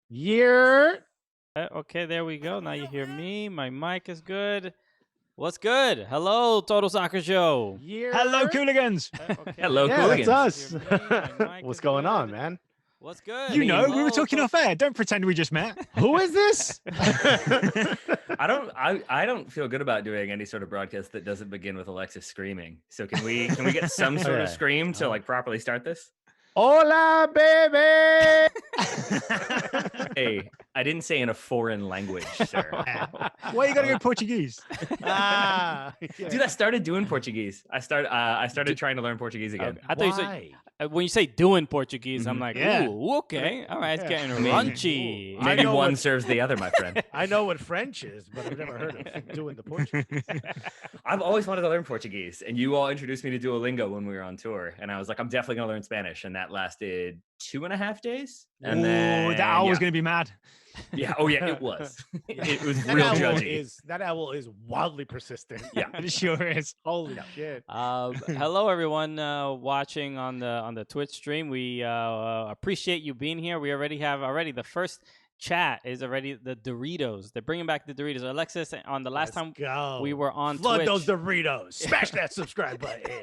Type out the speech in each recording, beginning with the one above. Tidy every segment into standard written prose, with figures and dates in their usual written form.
Year. Okay, there we go. Now you hear me. My mic is good. What's good? Hello, Total Soccer Show. Year. Hello, Cooligans. Okay, Hello, there Yeah, we that's go. Cooligans. You hear me. My mic What's is going on, good. man? What's good? You know, we Hello, were talking off air. Don't pretend we just met. Who is this? I don't feel good about doing any sort of broadcast that doesn't begin with Alexis screaming. So can we get some sort of Okay. scream to like properly start this? Hola, baby. Hey, I didn't say in a foreign language, sir. Why you gotta go Portuguese? Yeah. Dude, I started doing Portuguese. I started trying to learn Portuguese again. I thought you said Why? when you say doing Portuguese, I'm Mhm. like, Yeah. ooh, okay, all right, it's Yeah. getting I mean, raunchy. I Maybe know one what- serves the other, my friend. I know what French is, but I've never heard of doing the Portuguese. I've always wanted to learn Portuguese, and you all introduced me to Duolingo when we were on tour, and I was like, I'm definitely gonna learn Spanish, and that lasted 2.5 days. And then that owl was yeah. gonna be mad. Yeah. Oh yeah, it was. It was That real owl judgy. that owl is wildly persistent. Yeah. It sure is. Holy shit. Hello, everyone watching on the Twitch stream. We appreciate you being here. We already have the first chat is already the Doritos. They're bringing back the Doritos. Alexis, on the last time go. we were on Flood Twitch, those Doritos. Smash that subscribe button.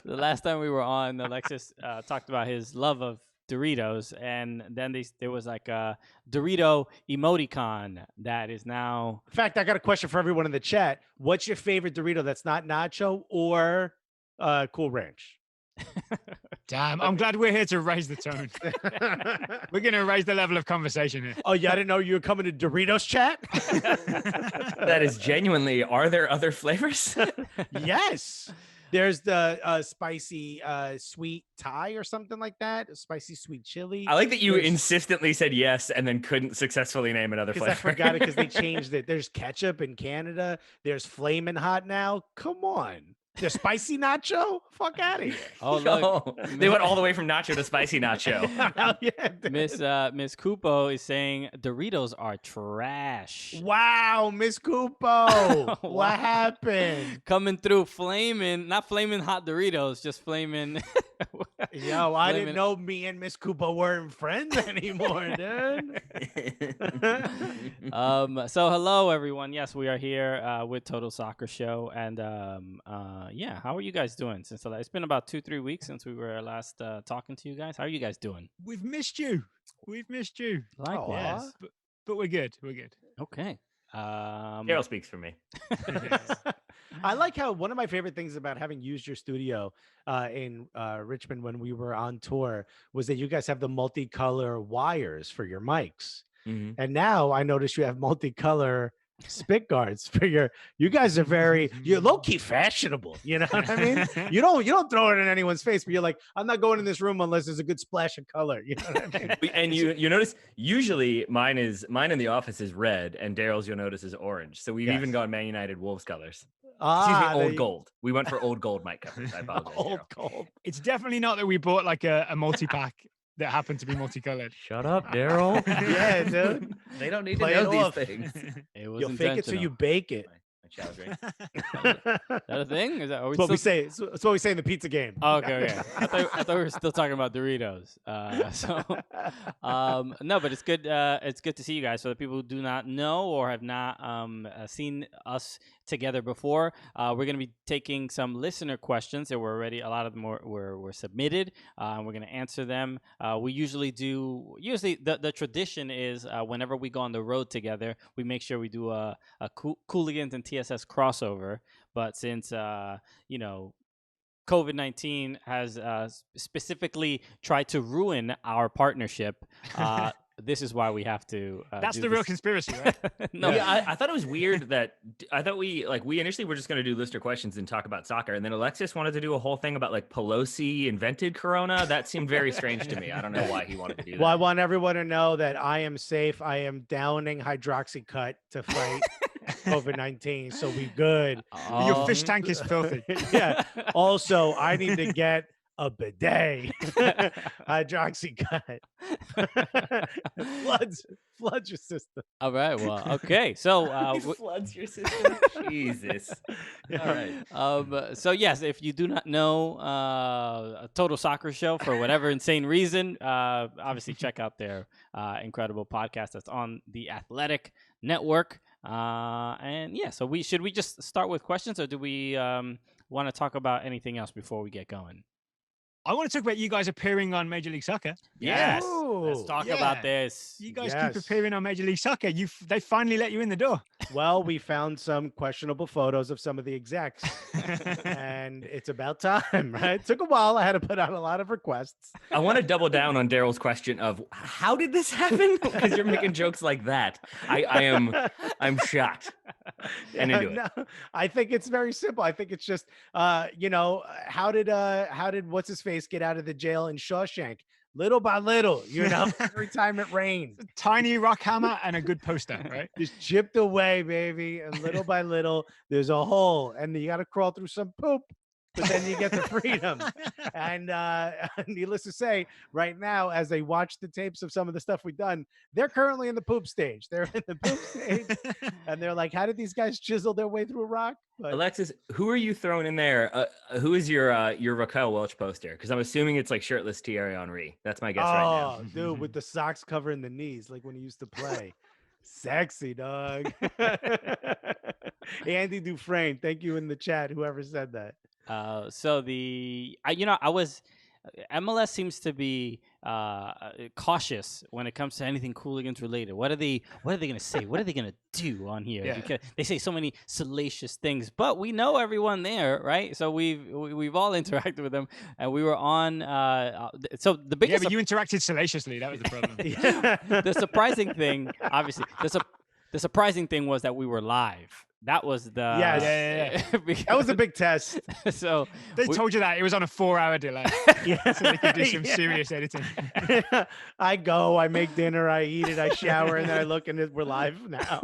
the last time we were on, Alexis talked about his love of Doritos, and then there was like a Dorito emoticon that is now. In fact, I got a question for everyone in the chat. What's your favorite Dorito that's not nacho or Cool Ranch? Damn, I'm glad we're here to raise the tone. We're gonna raise the level of conversation here. Oh, yeah, I didn't know you were coming to Doritos chat. That is genuinely. Are there other flavors? Yes. There's the spicy sweet Thai or something like that. Spicy sweet chili. I like that you There's- insistently said yes and then couldn't successfully name another Because flavor. I forgot it because they changed it. There's ketchup in Canada. There's Flamin' Hot now. Come on. There's spicy nacho? Fuck out of here. Oh, Yo, look, they went all the way from nacho to spicy nacho. Hell yeah, dude. Miss Kupo is saying Doritos are trash. Wow, Miss Cupo. Wow. What happened? Coming through flaming, not flaming hot Doritos, just flaming. Yo, I Flamin'. didn't know me and Miss Cupo weren't friends anymore, dude. So hello everyone. Yes, we are here with Total Soccer Show, and yeah, how are you guys doing? It's been about 2-3 weeks since we were last talking to you guys. How are you guys doing? We've missed you. We've missed you. Likewise. Aw. But we're good. We're good. Okay. Daryl speaks for me. I like how one of my favorite things about having used your studio in Richmond when we were on tour was that you guys have the multicolor wires for your mics. Mhm. And now I notice you have multicolor spit guards for you guys are you're low-key fashionable, you know what I mean? You don't throw it in anyone's face, but you're like, I'm not going in this room unless there's a good splash of color, you know what I mean? And you notice usually mine in the office is red and Daryl's you'll notice is orange. So we've Yes. even gone Man United Wolves colors. Excuse Ah, me, there old you- gold. We went for old gold mic covers. I apologize. Old Daryl. gold. It's definitely not that we bought like a multi-pack that happened to be multicolored. Shut up, Daryl. Yeah, dude. They don't need Play to it know off. these things. It was You'll fake it so you bake it. My chow drink. Is that a thing? Is that are we That's what we still- say. It's what we say in the pizza game. Oh, okay. I thought we were still talking about Doritos. No, but it's good. It's good to see you guys. So the people who do not know or have not seen us together before, we're going to be taking some listener questions that were already. A lot of them were submitted, and we're going to answer them. We usually the tradition is whenever we go on the road together, we make sure we do a Cooligans and TSS crossover. But since COVID-19 has specifically tried to ruin our partnership, this is why we have to. That's do the real this. conspiracy, right? No, Yeah, I thought it was weird that I thought we initially were just going to do listener questions and talk about soccer, and then Alexis wanted to do a whole thing about like Pelosi invented Corona. That seemed very strange to me. I don't know why he wanted to do that. Well, I want everyone to know that I am safe. I am downing hydroxycut to fight COVID-19, so we good. Your Oh. fish tank is filthy. Yeah. Also, I need to get a bidet, hydroxycut, floods your system. All right. Well, okay. So, It floods your system. Jesus. All right. so yes, if you do not know a Total Soccer Show for whatever insane reason, obviously check out their incredible podcast that's on the Athletic Network. And yeah, so should we just start with questions, or do we want to talk about anything else before we get going? I want to talk about you guys appearing on Major League Soccer. Yes. Ooh, Let's talk yeah. about this. You guys Yes. keep appearing on Major League Soccer. They finally let you in the door. Well, we found some questionable photos of some of the execs, and it's about time, right? It took a while. I had to put out a lot of requests. I want to double down on Daryl's question of how did this happen? Because you're making jokes like that. I'm shocked. And into it. No, I think it's very simple. I think it's just, how did what's his face get out of the jail in Shawshank? Little by little, every time it rained. A tiny rock hammer and a good poster, right? Just chipped away, baby. And little by little, there's a hole. And you got to crawl through some poop, but then you get the freedom. And needless to say, right now, as they watch the tapes of some of the stuff we've done, they're currently in the poop stage. They're in the poop stage. And they're like, how did these guys chisel their way through a rock? But Alexis, who are you throwing in there? Who is your Raquel Welch poster? Because I'm assuming it's like shirtless Thierry Henry. That's my guess right now. Dude, with the socks covering the knees, like when he used to play. Sexy, dog. Andy Dufresne, thank you in the chat, whoever said that. MLS seems to be cautious when it comes to anything Cooligans related. What are they going to say? What are they going to do on here? Yeah. Because they say so many salacious things, but we know everyone there, right? So we've all interacted with them, and we were on. So the biggest. Yeah, but you interacted salaciously. That was the problem. The surprising thing, obviously, the surprising thing was that we were live. That was the yes. That was a big test. So They told you that it was on a 4-hour delay. Yeah. So they could do some serious editing. I go, I make dinner, I eat it, I shower, and then I look and we're live now.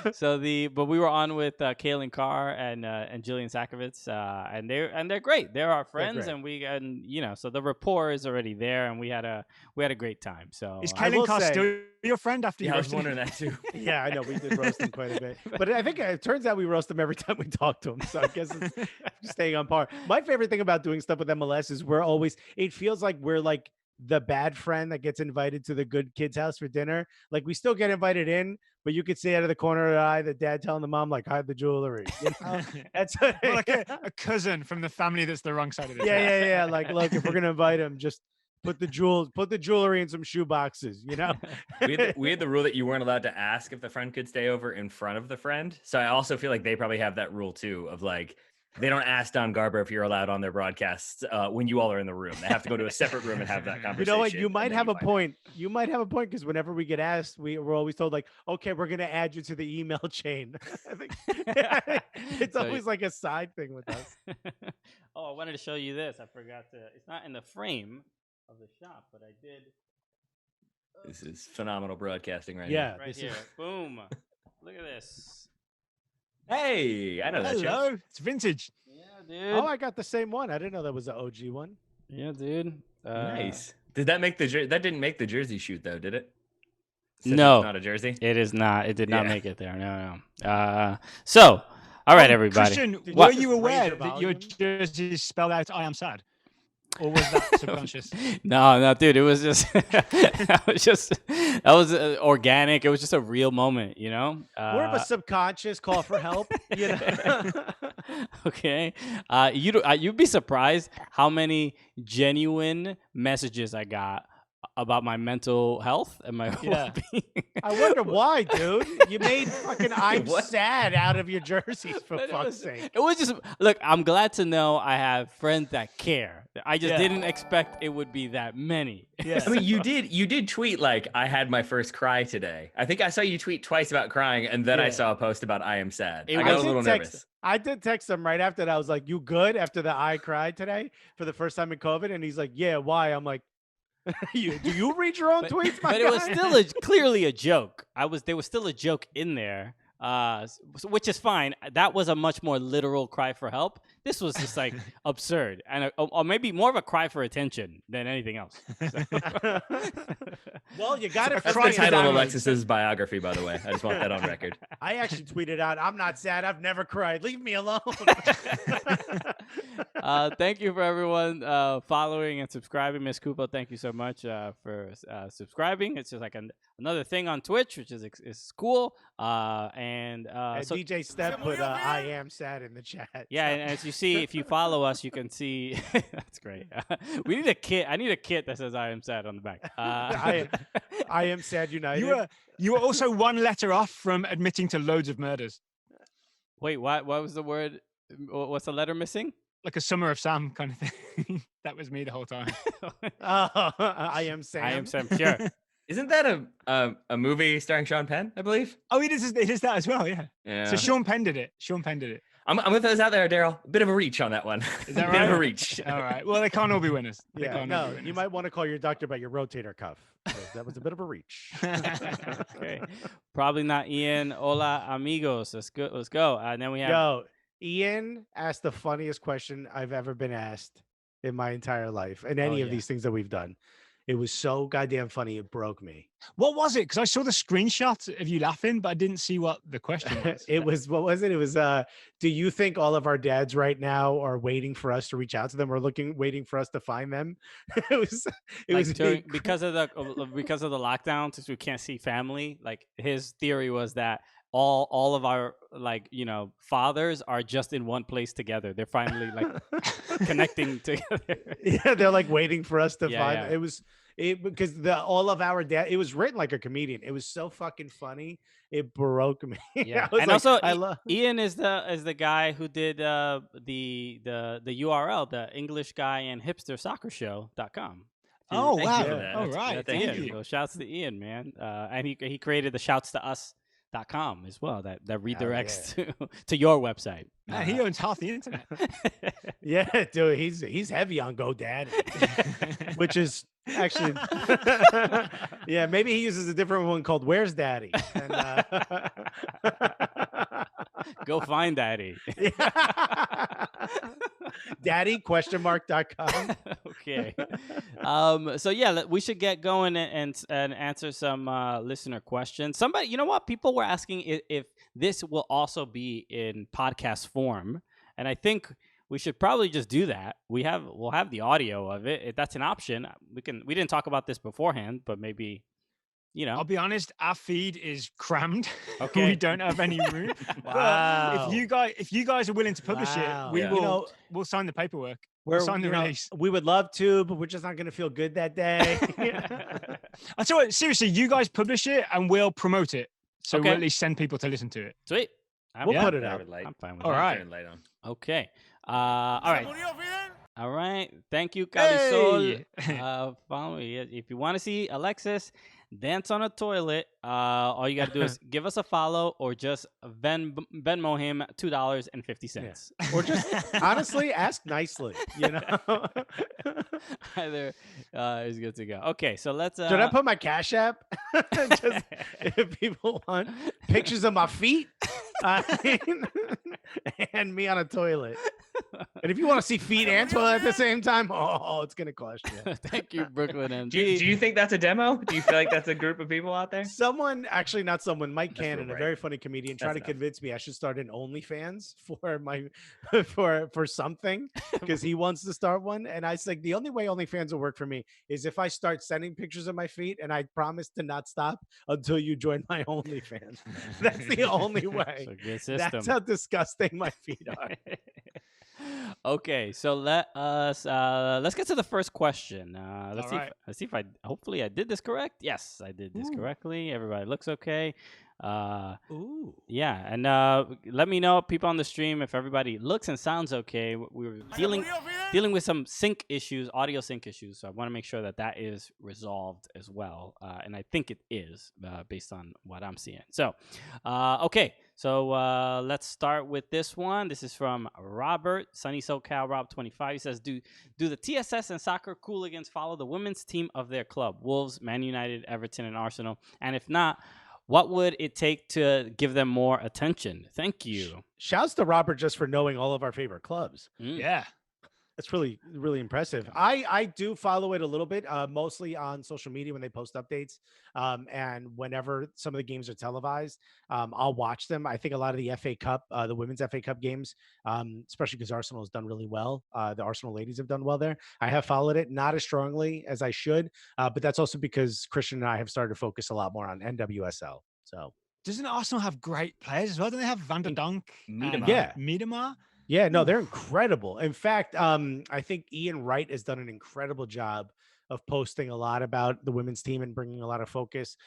But we were on with Kaylin Carr and Jillian Sakovitz, and they're great. They're our friends, and so the rapport is already there, and we had a great time. So Is I will Kaylin Carr say- still your friend after you Yeah, I was roasted him? wondering that too. Yeah, I know we did roast him quite a bit, but I think it turns out we roast him every time we talk to him. So I guess it's staying on par. My favorite thing about doing stuff with MLS is it feels like we're like the bad friend that gets invited to the good kid's house for dinner. Like we still get invited in, but you could see out of the corner of the eye the dad telling the mom like hide the jewelry. That's what, Or like a cousin from the family that's the wrong side of the yeah. Like, look, if we're gonna invite him, just put the jewelry in some shoe boxes, We had the rule that you weren't allowed to ask if the friend could stay over in front of the friend. So I also feel like they probably have that rule too of like, they don't ask Don Garber if you're allowed on their broadcasts when you all are in the room. They have to go to a separate room and have that conversation. You know what? You and might then have a find out. point. You might have a point because whenever we get asked, we're always told like, okay, we're going to add you to the email chain. I think it's So- always like a side thing with us. Oh, I wanted to show you this. I forgot to. It's not in the frame of the shop, but I did This is phenomenal broadcasting right Yeah. right this here. is- Boom! Look at this. now. Hey, I know that show. Hello, it's vintage. Yeah, dude. Oh, I got the same one. I didn't know that was the OG one. Yeah, dude. Nice. Did that make that didn't make the jersey shoot though, did it? Since No. it's not a jersey. It is not. It did not Yeah. make it there. No. So, all right, everybody. Christian, Did were you you just raise aware your that your volume? jersey is spelled out I am sad? Or was that subconscious? No, dude. It was just that was organic. It was just a real moment, More of a subconscious call for help. Okay. You'd be surprised how many genuine messages I got about my mental health and my Yeah. well-being. I wonder why, dude. You made fucking I'm What? sad out of your jerseys, for But fuck's sake. It was just look. I'm glad to know I have friends that care. I just Yeah. didn't expect it would be that many. Yeah. I mean, you did tweet like I had my first cry today. I think I saw you tweet twice about crying, and then I Yeah. saw a post about I am sad. It I was- got a little nervous. I did text him right after that. I was like, "You good?" After the I cried today for the first time in COVID, and he's like, "Yeah, why?" I'm like, do you read your own tweets, my But it was guy?" still clearly a joke. There was still a joke in there. which is fine. That was a much more literal cry for help. This was just like absurd, and or maybe more of a cry for attention than anything else. So. Well, you got it. That's the title of Alexis's biography, by the way. I just want that on record. I actually tweeted out, "I'm not sad. I've never cried. Leave me alone." Thank you for everyone following and subscribing. Miss Kupo, thank you so much for subscribing. It's just like another thing on Twitch, which is cool. And so DJ Step put "I am sad" in the chat. Yeah, and as you see, if you follow us, you can see. That's great. We need a kit. I need a kit that says "I am sad" on the back. I am sad. United. You were also one letter off from admitting to loads of murders. Wait, what was the word? What's the letter missing? Like a Summer of Sam kind of thing. That was me the whole time. I am Sam. I am Sam. Sure. Isn't that a movie starring Sean Penn, I believe? Oh, it is that as well, yeah. So Sean Penn did it. I'm going to throw this out there, Daryl. A bit of a reach on that one. Is that right? Bit of a reach. All right. Well, they can't all be winners. Yeah, no, you might want to call your doctor about your rotator cuff. That was a bit of a reach. Okay. Probably not Ian. Hola, amigos. Let's go. And then we have... Ian asked the funniest question I've ever been asked in my entire life, and any of these things that we've done. It was so goddamn funny, it broke me. What was it? Because I saw the screenshot of you laughing, but I didn't see what the question was. What was it? It was, do you think all of our dads right now are waiting for us to reach out to them or waiting for us to find them? Because of the lockdown, since we can't see family. Like his theory was that all of our fathers are just in one place together. They're finally connecting together. Yeah, they're like waiting for us to find. Yeah. It was because all of our dad. It was written like a comedian. It was so fucking funny. It broke me. Yeah, and also Ian is the guy who did the URL, the English Guy and Hipster Soccer Show.com. Oh wow! Yeah. All right, thank you. So shouts to Ian, man. And he created the Shouts to Us.com as well, that redirects to your website. He owns half the internet. Yeah, dude, he's heavy on GoDaddy, which is actually yeah, maybe he uses a different one called Where's Daddy? And, go find Daddy. Daddy?.com. Okay. So yeah, we should get going and answer some listener questions. Somebody, you know what? People were asking if this will also be in podcast form, and I think we should probably just do that. We'll have the audio of it. If that's an option, we didn't talk about this beforehand, but maybe. I'll be honest, our feed is crammed. Okay. We don't have any room. Wow. If you guys are willing to publish it, we'll sign the paperwork. We'll sign the release. We would love to, but we're just not going to feel good that day. I tell you what, seriously, you guys publish it and we'll promote it. So we'll at least send people to listen to it. Sweet. We'll put it out. I'm fine with all that. right. Turn light on. Okay. All right. All right. Thank you, Gully Squad. Follow me. If you want to see Alexis dance on a toilet, all you got to do is give us a follow or just Venmo him $2.50. Yeah. Or just honestly ask nicely, Either is good to go. Okay, so let's should I put my Cash App? Just if people want pictures of my feet, and me on a toilet. And if you want to see feet and toilet at the same time, it's gonna cost you. Thank you, Brooklyn MD. Do you think that's a demo? Do you feel like that's a group of people out there? Mike Cannon, a very funny comedian, tried to convince me I should start an OnlyFans for my for something because he wants to start one. And I was like, the only way OnlyFans will work for me is if I start sending pictures of my feet, and I promise to not stop until you join my OnlyFans. That's the only way. That's how disgusting my feet are. Okay, so let's get to the first question. Let's see if I hopefully I did this correct. Yes, I did this correctly. Everybody looks okay. Yeah, and let me know, people on the stream, if everybody looks and sounds okay. We were dealing with some sync issues, audio sync issues, so I want to make sure that is resolved as well, and I think it is based on what I'm seeing. So okay, so let's start with this one. This is from Robert, Sunny SoCal Rob 25. He says, do the TSS and soccer Cooligans follow the women's team of their club, Wolves, Man United, Everton, and Arsenal? And if not, What would it take to give them more attention? Thank you. Shouts to Robert just for knowing all of our favorite clubs. Yeah. That's really, really impressive. I do follow it a little bit, mostly on social media when they post updates. And whenever some of the games are televised, I'll watch them. I think a lot of the FA Cup, the women's FA Cup games, especially because Arsenal has done really well. The Arsenal ladies have done well there. I have followed it, not as strongly as I should, but that's also because Christian and I have started to focus a lot more on NWSL. So Doesn't Arsenal have great players as well? Don't they have Van der Donk? Miedema. Yeah. Miedema? yeah, no, they're incredible. In fact, I think Ian Wright has done an incredible job of posting a lot about the women's team and bringing a lot of focus.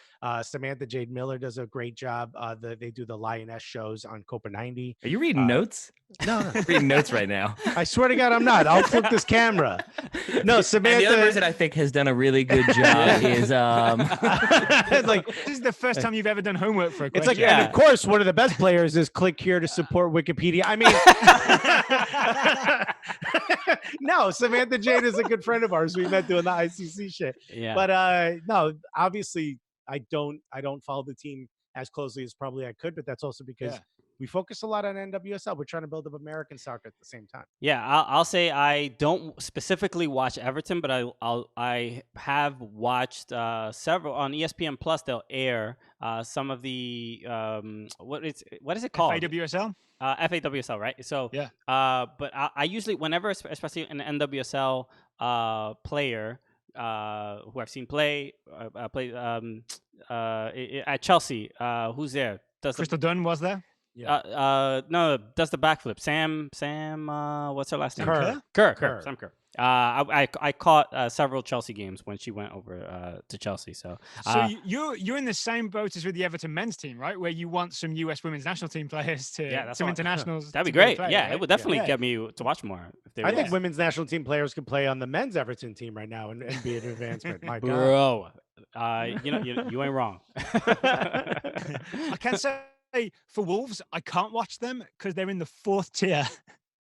Samantha Jade Miller does a great job. They do the Lioness shows on Copa 90. Are you reading notes? No, Reading notes right now. I swear to God, I'm not. I'll flip this camera. No, And the Samantha. other person I think has done a really good job is like This is the first time you've ever done homework for a it's question. like, and of course, one of the best players is click here to support Wikipedia. I mean, no, Samantha Jade is a good friend of ours. We met doing the ICC shit. Yeah. But no, obviously, I don't follow the team as closely as probably I could. But that's also because Yeah. we focus a lot on NWSL. We're trying to build up American soccer at the same time. Yeah, I'll say I don't specifically watch Everton, but I have watched several on ESPN Plus. They'll air some of the what is it called? FAWSL? FAWSL, right? So Yeah. but I usually whenever, especially an NWSL player who I've seen play at Chelsea, who's there? Does the Crystal Dunn was there? no, does the backflip. Sam, what's her last name? Kerr. Sam Kerr. I caught several Chelsea games when she went over to Chelsea. So, You're in the same boat as with the Everton men's team, right? Where you want some US women's national team players to that's some all- internationals. that'd be to go great. play, Yeah, right? it would definitely Yeah. get me to watch more. If they I were think there. women's national team players could play on the men's Everton team right now and be an advancement. My God. Bro, you ain't wrong. I can say for Wolves, I can't watch them because they're in the 4th tier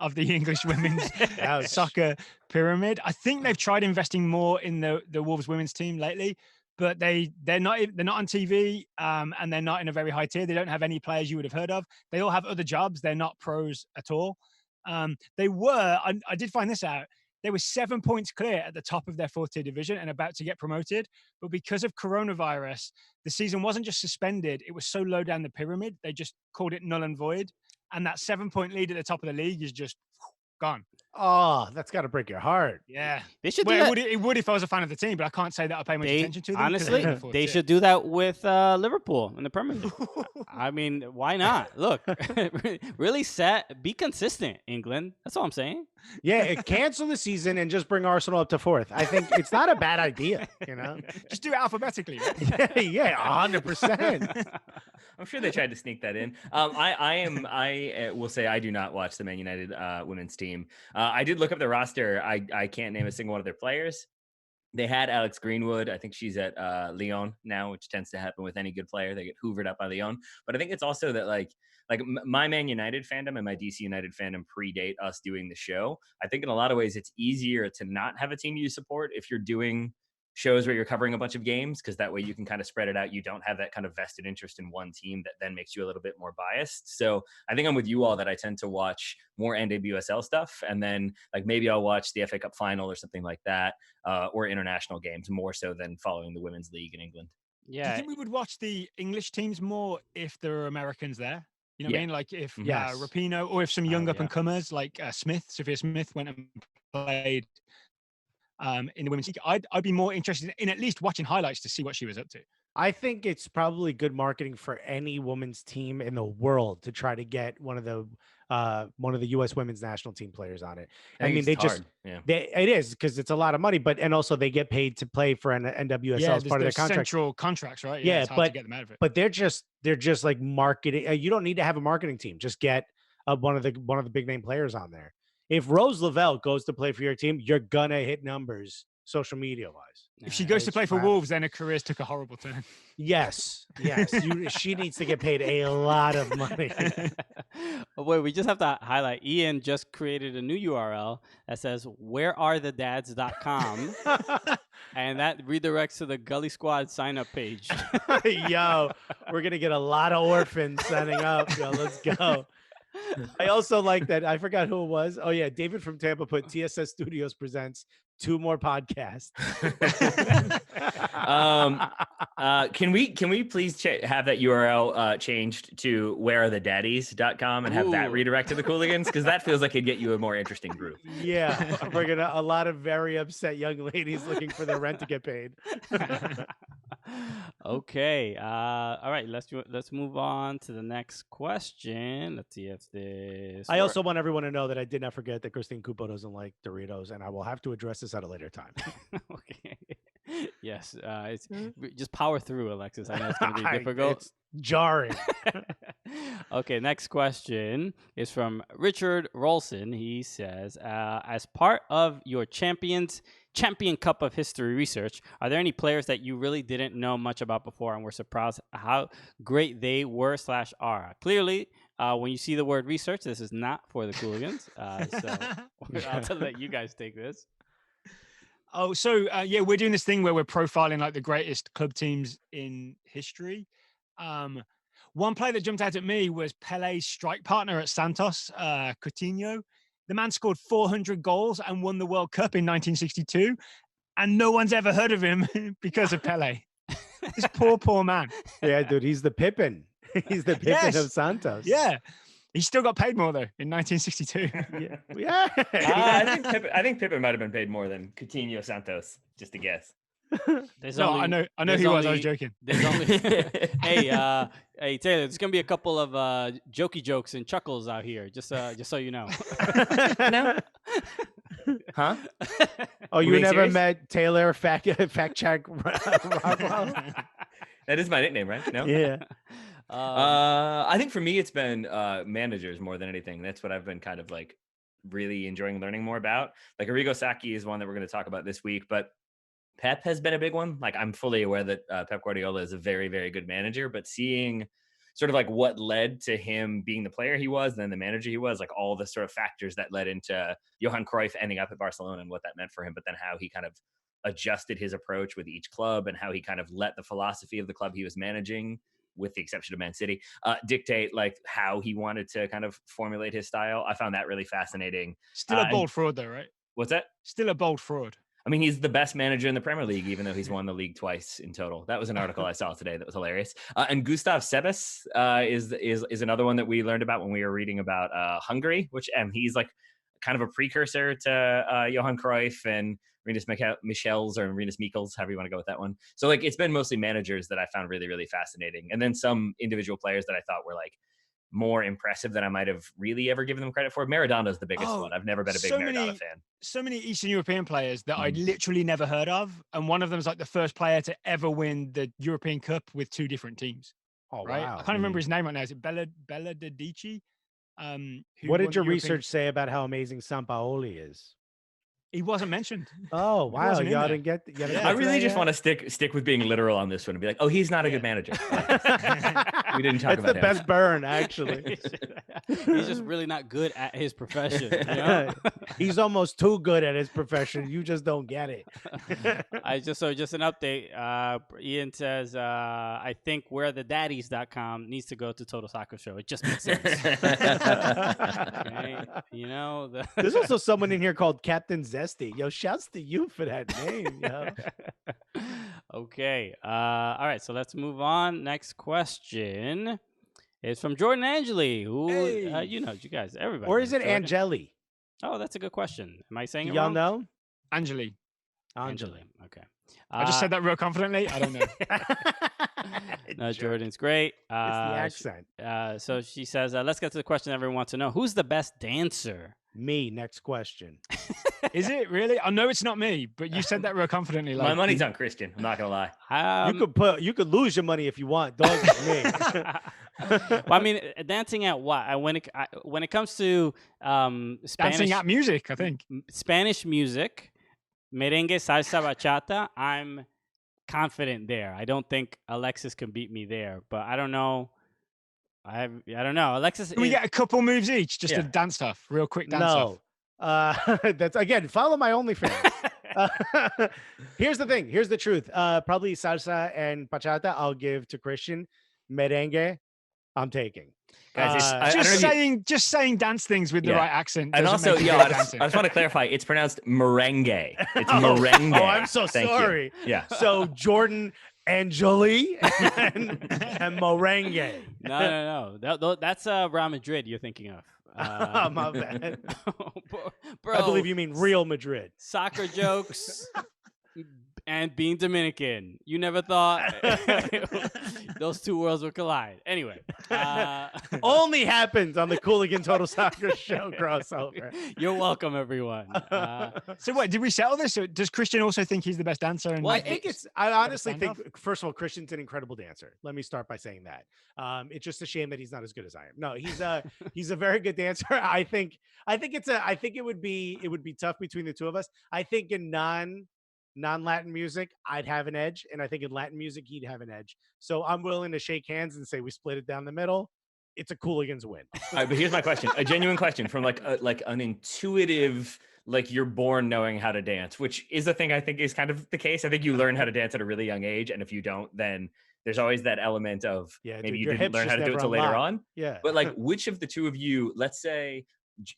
of the English women's Ouch. soccer pyramid. I think they've tried investing more in the Wolves women's team lately, but they're not on TV and they're not in a very high tier. They don't have any players you would have heard of. They all have other jobs. They're not pros at all. They were. I did find this out. They were 7 points clear at the top of their 4th tier division and about to get promoted. But because of coronavirus, the season wasn't just suspended. It was so low down the pyramid, they just called it null and void. And that 7-point lead at the top of the league is just gone. Oh, that's got to break your heart. Yeah. They should do Well, that. it would if I was a fan of the team, but I can't say that I pay much attention to them. 'cause Honestly, they're in the 4th they tier. should do that with Liverpool in the Premier League. I mean, why not? Look, really be consistent, England. That's all I'm saying. Yeah, cancel the season and just bring Arsenal up to 4th. I think it's not a bad idea, you know? Just do it alphabetically. Right? Yeah, 100%. I'm sure they tried to sneak that in. I will say I do not watch the Man United women's team. I did look up the roster. I can't name a single one of their players. They had Alex Greenwood. I think she's at Lyon now, which tends to happen with any good player. They get hoovered up by Lyon. But I think it's also that like my Man United fandom and my DC United fandom predate us doing the show. I think in a lot of ways it's easier to not have a team you support if you're doing shows where you're covering a bunch of games, because that way you can kind of spread it out. You don't have that kind of vested interest in one team that then makes you a little bit more biased. So I think I'm with you all that I tend to watch more NWSL stuff, and then like maybe I'll watch the FA Cup final or something like that, or international games more so than following the women's league in England. Do you Yeah. think we would watch the English teams more if there are Americans there? You know what I Yeah. mean? Like if Yes. Rapinoe or if some young Oh, up and comers like Sophia Smith went and played in the women's league, I'd be more interested in at least watching highlights to see what she was up to. I think it's probably good marketing for any women's team in the world to try to get one of the U.S. women's national team players on it. I mean, it's they hard. just Yeah. it is because it's a lot of money, and also they get paid to play for an NWSL as part of their contract. Central contracts, right? Yeah, it's hard to get them out of it. But they're just like marketing. You don't need to have a marketing team. Just get one of the big name players on there. If Rose Lavelle goes to play for your team, you're gonna hit numbers social media wise. If she goes to it's play for fine. Wolves, then her career's took a horrible turn. Yes. She needs to get paid a lot of money. Oh, wait, we just have to highlight Ian just created a new URL that says wherearethedads.com. And that redirects to the Gully Squad sign-up page. Yo, we're gonna get a lot of orphans signing up. Yo, let's go. I also like that. I forgot who it was. Oh yeah, David from Tampa put TSS Studios presents 2 more podcasts. Can we please have that URL changed to wherearethedaddies.com and have that redirect to the Cooligans? Because that feels like it'd get you a more interesting group. Yeah, we're gonna a lot of very upset young ladies looking for their rent to get paid. Okay. All right. Let's move on to the next question. Let's see if this. I also want everyone to know that I did not forget that Christine Cupo doesn't like Doritos, and I will have to address this at a later time. Okay. Yes. It's just power through, Alexis. I know it's going to be difficult. It's jarring. Okay. Next question is from Richard Rolson. He says, as part of your Champion Cup of History research, are there any players that you really didn't know much about before and were surprised how great they were / are? Clearly, when you see the word research, this is not for the Cooligans. So I'll let you guys take this. Oh, so yeah, we're doing this thing where we're profiling like the greatest club teams in history. One player that jumped out at me was Pele's strike partner at Santos, Coutinho. The man scored 400 goals and won the World Cup in 1962, and no one's ever heard of him because of Pele. This poor man. Yeah, dude, he's the Pippin. He's the Pippin of Santos. Yeah. He still got paid more though in 1962. Yeah. I think Pippin might have been paid more than Coutinho Santos. Just a guess. I know who he was. I was joking. There's only hey Taylor, there's gonna be a couple of jokey jokes and chuckles out here. Just so you know. No. Huh? Oh, you never serious? Met Taylor fact check Rockwell? That is my nickname, right? No. Yeah. I think for me, it's been managers more than anything. That's what I've been kind of like really enjoying learning more about. Like Arrigo Sacchi is one that we're going to talk about this week, but Pep has been a big one. Like I'm fully aware that Pep Guardiola is a very, very good manager, but seeing sort of like what led to him being the player he was, and then the manager he was, like all the sort of factors that led into Johan Cruyff ending up at Barcelona and what that meant for him, but then how he kind of adjusted his approach with each club and how he kind of let the philosophy of the club he was managing, with the exception of Man City, dictate like how he wanted to kind of formulate his style. I found that really fascinating. Still a bold fraud though, right? What's that? Still a bold fraud. I mean, he's the best manager in the Premier League, even though he's won the league twice in total. That was an article I saw today that was hilarious. And Gustav Sebes is another one that we learned about when we were reading about Hungary, and he's like kind of a precursor to Johan Cruyff and Rinus Michels or Rinus Michels, however you want to go with that one. So like it's been mostly managers that I found really, really fascinating. And then some individual players that I thought were like more impressive than I might have really ever given them credit for. Maradona is the biggest one. I've never been a big Maradona fan. So many Eastern European players that I'd literally never heard of. And one of them is like the first player to ever win the European Cup with 2 different teams. Oh, right? Wow. I can't remember his name right now. Is it Bella Dedici? What did your research say about how amazing Sampaoli is? He wasn't mentioned. Oh, wow. Y'all didn't get I really just want to stick with being literal on this one and be like, oh, he's not a good manager. We didn't talk about him. It's the best burn, actually. He's just really not good at his profession. You know? He's almost too good at his profession. You just don't get it. Just an update. Ian says, I think wherearethedaddies.com needs to go to Total Soccer Show. It just makes sense. Okay? You know, there's also someone in here called Captain Zesty. Yo, shouts to you for that name. Yo. Okay. All right. So let's move on. Next question is from Jordan Angeli, who you guys, everybody. Or is it Angeli? Oh, that's a good question. Am I saying it y'all wrong? know? Angeli. Okay. I just said that real confidently. I don't know. No, Jordan's great. It's the accent. So she says, let's get to the question everyone wants to know. Who's the best dancer? Me. Next question. Is it really? I know it's not me, but you said that real confidently. My money's on Christian. I'm not gonna lie. You could lose your money if you want. Dog is me. Well, I mean, dancing at what? When it comes to Spanish, dancing at music, I think Spanish music, merengue, salsa, bachata. I'm confident there. I don't think Alexis can beat me there, but I don't know. I don't know. Alexis, can we get a couple moves each? Just to dance stuff, real quick dance stuff. That's again. Follow my OnlyFans. Here's the thing. Here's the truth. Probably salsa and bachata I'll give to Christian. Merengue, I'm taking. Guys, I don't know if you- just saying dance things with the Yeah. right accent. And doesn't also, make you yeah, good I at just dancing. want to clarify. It's pronounced merengue. It's merengue. Oh, I'm so Thank sorry. You. Yeah. So Jordan Angeli and merengue. No. That's Real Madrid you're thinking of. My bad. Bro, I believe you mean Real Madrid. Soccer jokes and being Dominican. You never thought those two worlds would collide. Anyway. Only happens on the Cooligans Total Soccer Show crossover. You're welcome, everyone. So wait, did we settle this? Or does Christian also think he's the best dancer? And Well, I honestly stand think, first of all, Christian's an incredible dancer. Let me start by saying that. It's just a shame that he's not as good as I am. No, he's a very good dancer. I think it would be tough between the two of us. I think in non-Latin music, I'd have an edge, and I think in Latin music, he'd have an edge. So I'm willing to shake hands and say we split it down the middle. It's a Cooligans win. All right, but here's my question: a genuine question from like an intuitive, like you're born knowing how to dance, which is a thing I think is kind of the case. I think you learn how to dance at a really young age, and if you don't, then there's always that element of maybe you your didn't hips learn how just to do it never till later unlock. on. Yeah. But like, which of the two of you, let's say,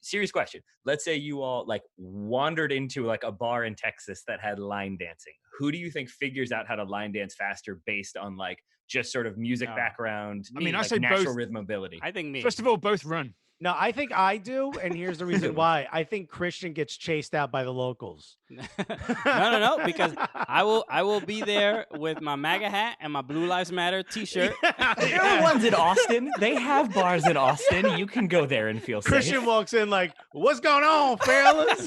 serious question, let's say you all like wandered into like a bar in Texas that had line dancing. Who do you think figures out how to line dance faster based on like just sort of music background? I mean, I like say natural both. rhythm ability. I think me. First of all, both run. No, I think I do, and here's the reason why. I think Christian gets chased out by the locals. No, because I will be there with my MAGA hat and my Blue Lives Matter T-shirt. There are ones in Austin. They have bars in Austin. You can go there and feel Christian safe. walks in like, "What's going on, fellas?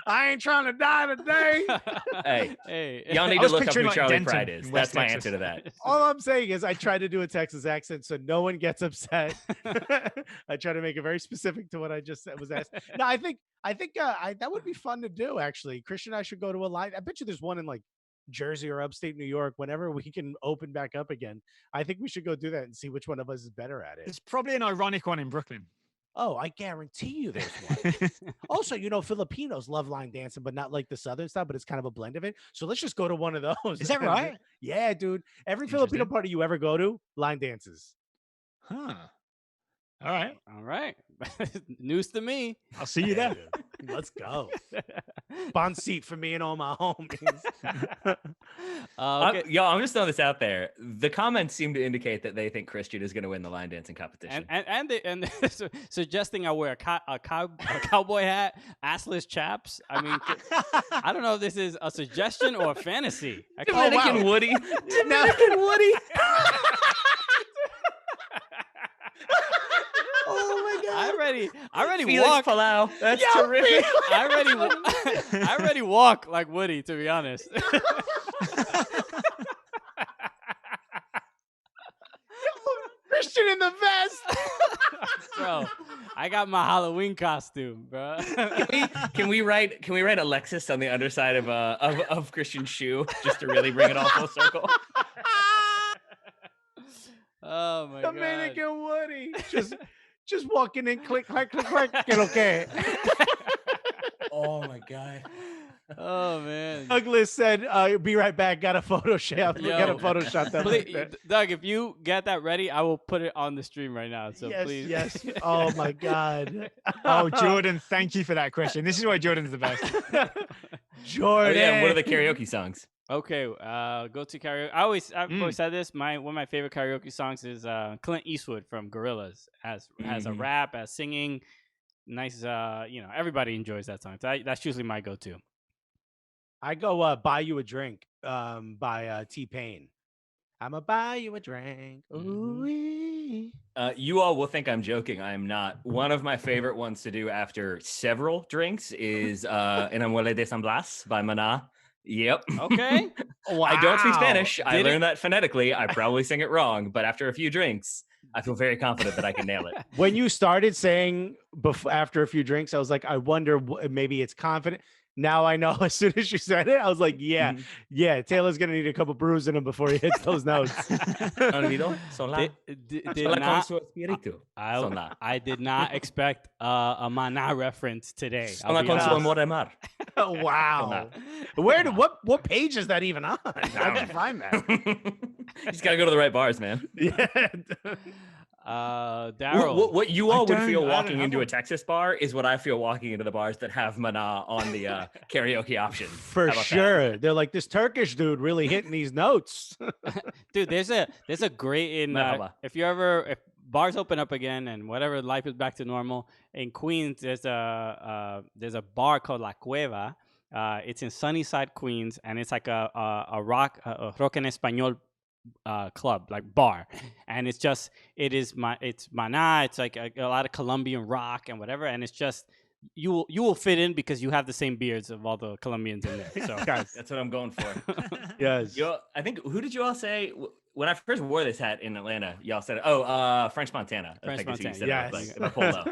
I ain't trying to die today." Hey, y'all need I to was look up picturing, who like, Charlie Denton Pride in is. West That's my Texas. answer to that. All I'm saying is I try to do a Texas accent so no one gets upset. I try to make it very specific to what I just said was asked. No, I think that would be fun to do. Actually, Christian and I should go to a line. I bet you there's one in like Jersey or upstate New York. Whenever we can open back up again, I think we should go do that and see which one of us is better at it. There's probably an ironic one in Brooklyn. Oh, I guarantee you there's one. Also, Filipinos love line dancing, but not like the Southern style, but it's kind of a blend of it. So let's just go to one of those. Is that right? Yeah, dude. Every Filipino Interesting. party you ever go to, line dances. Huh. All right. All right. News to me. I'll see you there. Dude. Let's go. Bond seat for me and all my homies. Okay. I'm just throwing this out there. The comments seem to indicate that they think Christian is going to win the line dancing competition. And they're suggesting I wear a cowboy hat, assless chaps. I mean, I don't know if this is a suggestion or a fantasy. Dominican Woody. Dominican Woody. Oh my god! I already Felix walk. Palau. That's terrific. I already walk like Woody, to be honest. Christian in the vest. Bro, I got my Halloween costume, bro. Can we write Alexis on the underside of Christian's shoe just to really bring it all full circle? Oh my Dominican god. Woody. Just walking in, click, click, click, click. Get okay. Oh my god. Oh man. Douglas said, "Be right back. Got a Photoshop. Yo. Got a Photoshop that." Please, Doug, if you get that ready, I will put it on the stream right now. So Yes, please. yes. Oh my god. Oh, Jordan, thank you for that question. This is why Jordan's the best. Oh, Jordan. yeah, what are the karaoke songs? Okay, go to karaoke. I've always said this. One of my favorite karaoke songs is Clint Eastwood from Gorillaz. Has a rap, as singing, nice. Everybody enjoys that song. So that's usually my go-to. I go "Buy You a Drink" by T-Pain. I'ma buy you a drink. Ooh. You all will think I'm joking. I am not. One of my favorite ones to do after several drinks is "Enamoré de San Blas" by Maná. Yep. Okay. I don't speak Spanish. I Did it- learned that phonetically. I probably sing it wrong, but after a few drinks, I feel very confident that I can nail it. When you started saying after a few drinks, I was like, I wonder maybe it's confident. Now I know. As soon as you said it, I was like, yeah, Taylor's gonna need a couple brews in him before he hits those notes. Olvido, son la. Did Son la con not, su espíritu. Son la. I did not expect a Maná reference today. Son la con su amor de mar. Wow. What page is that even on? How'd you find that? You just gotta go to the right bars, man. Yeah. Daryl, What you all would feel I don't walking have into a one. Texas bar is what I feel walking into the bars that have Maná on the karaoke option. For How about that? sure. They're like, this Turkish dude really hitting these notes. dude, there's a great Merhaba. if bars open up again and whatever, life is back to normal in Queens, there's a bar called La Cueva. It's in Sunnyside, Queens, and it's like a rock en español club, like bar, and it's Maná. It's like a lot of Colombian rock and whatever, and it's just you will fit in because you have the same beards of all the Colombians in there. So That's what I'm going for. Yes. I think, who did you all say when I first wore this hat in Atlanta? Y'all said, French Montana. I French think that's who you Montana, said yes. it, like, the polo.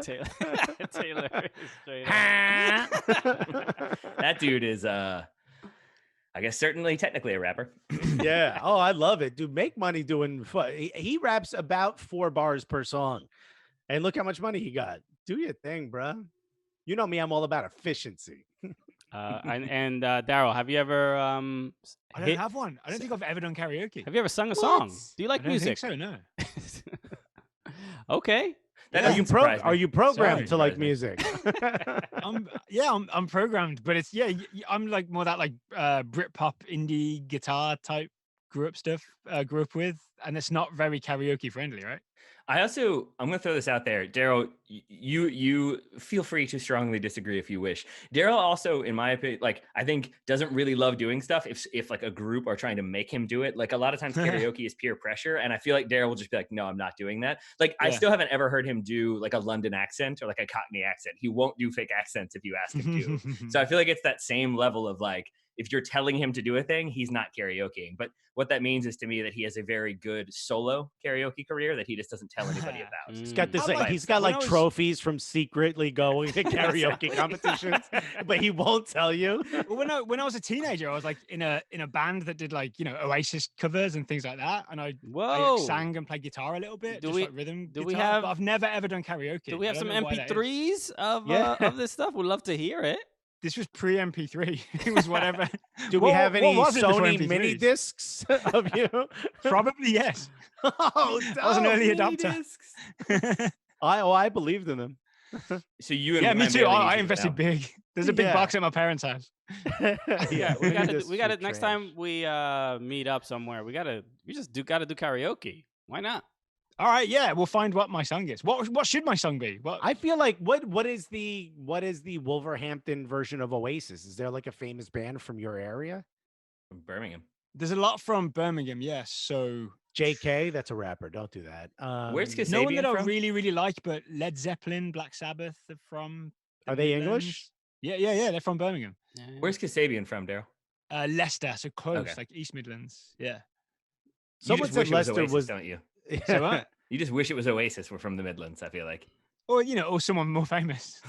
Taylor is straight up. That dude is, I guess, certainly technically a rapper. Yeah. Oh, I love it, dude. Make money doing fun. He raps about 4 bars per song, and look how much money he got. Do your thing, bro. You know me, I'm all about efficiency. And Daryl, have you ever I don't have one. I don't think I've ever done karaoke. have you ever sung a song? Do you I like don't music? think so, no. Okay. That Are doesn't you surprise me. are you programmed to like Surprise me. music? I'm programmed, but it's I'm like more that like Britpop indie guitar type grew up with, and it's not very karaoke friendly, right? I'm going to throw this out there. Daryl, you feel free to strongly disagree if you wish. Daryl also, in my opinion, like, I think doesn't really love doing stuff if like a group are trying to make him do it. Like, a lot of times karaoke is peer pressure. And I feel like Daryl will just be like, no, I'm not doing that. Like, I Yeah. still haven't ever heard him do like a London accent or like a Cockney accent. He won't do fake accents if you ask him to. So I feel like it's that same level of like, if you're telling him to do a thing, he's not karaokeing. But what that means is to me that he has a very good solo karaoke career that he just doesn't tell anybody about. He's got this. How about- He's got when like I was- trophies from secretly going to karaoke competitions, but he won't tell you. Well, when I was a teenager, I was like in a band that did like Oasis covers and things like that, and I Whoa. sang and played guitar a little bit, Do just we- like rhythm. do we guitar, have- But I've never ever done karaoke. Do we have I some don't know why that is. MP3s Yeah. of this stuff? We'd love to hear it. This was pre MP3. It was whatever. Do we have any what was it before Sony mini MP3s? discs of you? Probably yes. Oh, I was an early mini adopter. discs. I believed in them. So you and Yeah, me Ryan too. barely I need to invested know. big. There's a big Yeah. box at my parents' house. Yeah, we mini got discs to. We got are to. Next trash. time we meet up somewhere, we got to do karaoke. Why not? All right, yeah, we'll find what my song is. What should my song be? What I feel like what is the Wolverhampton version of Oasis? Is there like a famous band from your area? From Birmingham. There's a lot from Birmingham, yes. So JK, that's a rapper. Don't do that. Where's Kasabian no one that I from? really, really like, but Led Zeppelin, Black Sabbath are from. the Are they Midlands. English? Yeah. They're from Birmingham. Where's Kasabian from, Daryl? Leicester, so close, Okay. like East Midlands. Yeah. Someone you just said wish it Leicester Oasis, was. don't you? So what? You just wish it was Oasis were from the Midlands, I feel like. Or someone more famous.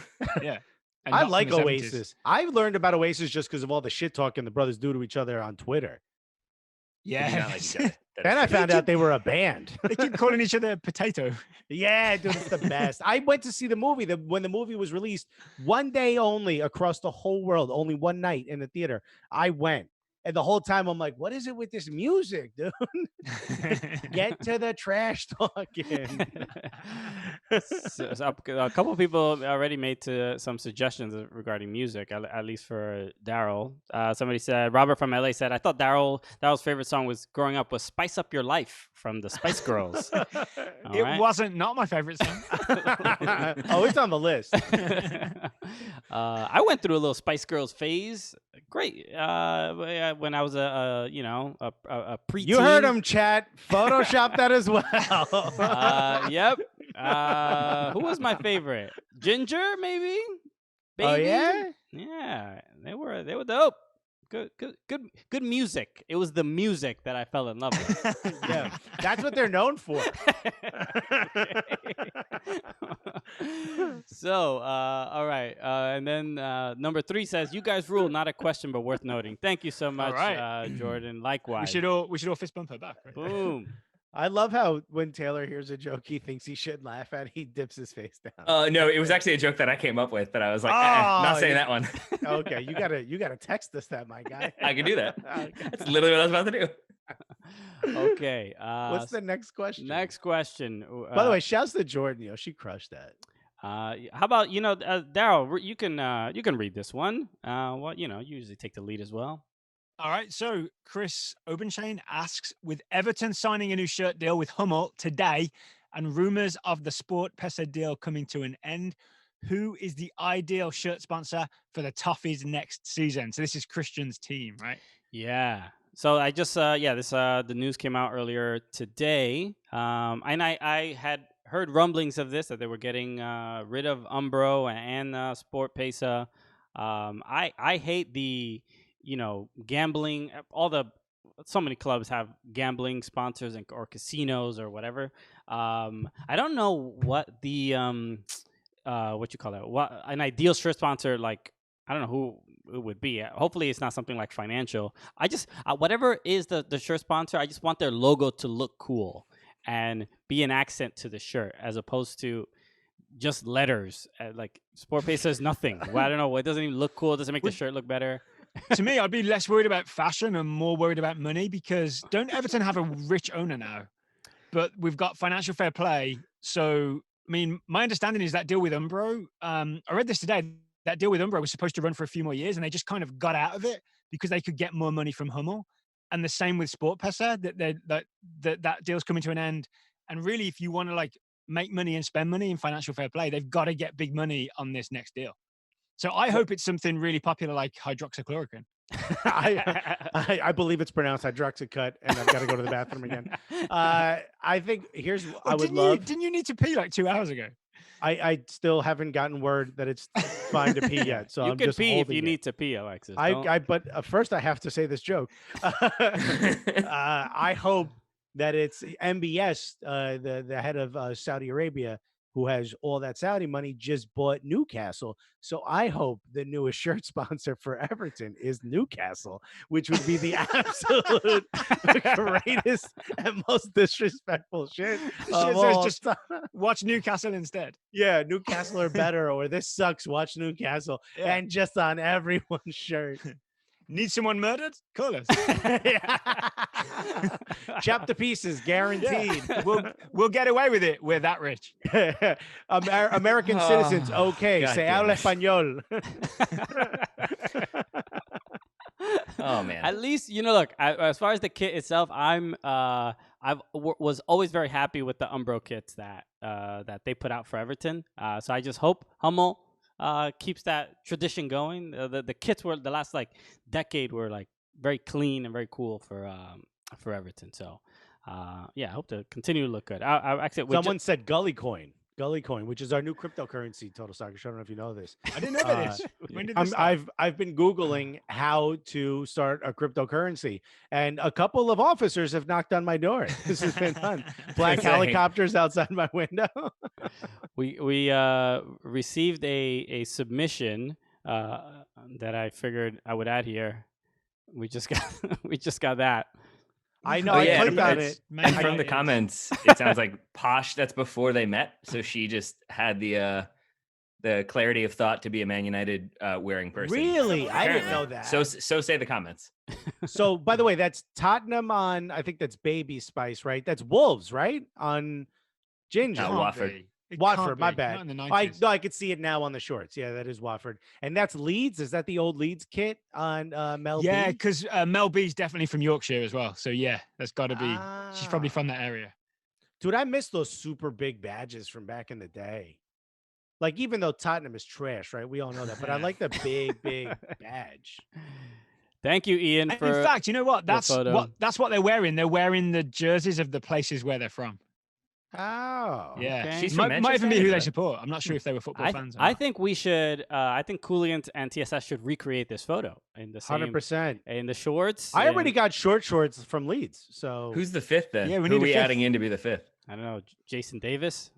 Yeah. And I not from like the 70s. Oasis. I learned about Oasis just because of all the shit talking the brothers do to each other on Twitter. They do Yeah. not like each other. That Then is I true. found out they were a band. They keep calling each other potato. Yeah, dude, it's the best. I went to see the movie when the movie was released, one day only across the whole world, only one night in the theater. I went. And the whole time I'm like, what is it with this music, dude? Get to the trash talking. So a couple of people already made some suggestions regarding music, at least for Daryl. Somebody said, Robert from LA said, I thought Daryl's favorite song was growing up was Spice Up Your Life from the Spice Girls. All It right. wasn't not my favorite song. Oh, it's on the list. I went through a little Spice Girls phase. Great. When I was a preteen. You heard him, chat. Photoshop that as well. Yep. Who was my favorite? Ginger, maybe. Baby? Oh, yeah? Yeah, they were dope. Good music. It was the music that I fell in love with. Yeah, that's what they're known for. So, all right. And then number 3 says, "You guys rule, not a question, but worth noting." Thank you so much, right. Jordan. We Likewise. should all fist bump her back. Right? Boom. I love how when Taylor hears a joke he thinks he should laugh at, he dips his face down. No, it was actually a joke that I came up with, but I was like, Oh, not saying that one. Okay, you gotta text us that, my guy. I can do that. Okay. That's literally what I was about to do. Okay. What's the next question? Next question? By the way, shouts to Jordan. She crushed that. How about Daryl? You can read this one. Well, you usually take the lead as well. All right. So Chris Obenshane asks, with Everton signing a new shirt deal with Hummel today and rumors of the Sport Pesa deal coming to an end, who is the ideal shirt sponsor for the Toffees next season? So this is Christian's team, right? Yeah. So I just the news came out earlier today, and I had heard rumblings of this, that they were getting rid of Umbro and Sport Pesa. I hate the gambling. So many clubs have gambling sponsors or casinos or whatever. I don't know what the what you call that, what an ideal shirt sponsor, like, I don't know who it would be. Hopefully it's not something like financial. I just whatever is the shirt sponsor, I just want their logo to look cool and be an accent to the shirt, as opposed to just letters. Like Sport Pesa is nothing. Well, I don't know. It doesn't even look cool. It doesn't make the shirt look better. To me, I'd be less worried about fashion and more worried about money, because don't Everton have a rich owner now? But we've got financial fair play. So, I mean, my understanding is that deal with Umbro, I read this today, that deal with Umbro was supposed to run for a few more years, and they just kind of got out of it because they could get more money from Hummel. And the same with Sport Pesa, that deal's coming to an end. And really, if you want to make money and spend money in financial fair play, they've got to get big money on this next deal. So I hope it's something really popular like hydroxychloroquine. I believe it's pronounced hydroxycut, and I've got to go to the bathroom again. I think I would love. Didn't you need to pee like 2 hours ago? I still haven't gotten word that it's fine to pee yet. So I'm can just pee if you it. need to pee, Alexis. But first I have to say this joke. I hope that it's MBS, the head of Saudi Arabia, who has all that Saudi money, just bought Newcastle. So I hope the newest shirt sponsor for Everton is Newcastle, which would be the absolute greatest and most disrespectful shit. Just watch Newcastle instead. Yeah, Newcastle are better, or this sucks, watch Newcastle. Yeah. And just on everyone's shirt. Need someone murdered? Call us. Chop to pieces, guaranteed. Yeah. We'll get away with it. We're that rich. American citizens, okay. God Se habla español. Oh man. At least look. As far as the kit itself, was always very happy with the Umbro kits that they put out for Everton. So I just hope Hummel keeps that tradition going. The kits were the last decade were very clean and very cool for Everton. So I hope to continue to look good. Someone said Gully Coin, which is our new cryptocurrency. Total Soccer Show. I don't know if you know this. I didn't know this. When did this start? I've been Googling how to start a cryptocurrency, and a couple of officers have knocked on my door. This has been fun. Black helicopters outside my window. We received a submission that I figured I would add here. We just got that. I know. I clicked on it. And from the comments, it sounds like Posh. That's before they met, so she just had the clarity of thought to be a Man United wearing person. Really, I didn't know that. So say the comments. So, by the way, that's Tottenham on. I think that's Baby Spice, right? That's Wolves, right? On Ginger. Watford. Watford, my bad. Not in the 90s. I could see it now on the shorts. Yeah, that is Watford. And that's Leeds. Is that the old Leeds kit on Mel B? Yeah, because Mel B's definitely from Yorkshire as well. So yeah, that's got to be. She's probably from that area. Dude, I miss those super big badges from back in the day. Like, even though Tottenham is trash, right? We all know that. But I like the big badge. Thank you, Ian. And in fact, you know what? That's what they're wearing. They're wearing the jerseys of the places where they're from. Oh, yeah. Okay. She's might even be who they support. I'm not sure if they were football fans. I think we should. I think Cooligans and TSS should recreate this photo in the same 100% in the shorts. I already got shorts from Leeds. So who's the fifth then? Yeah, who are we adding in to be the fifth? I don't know, Jason Davis.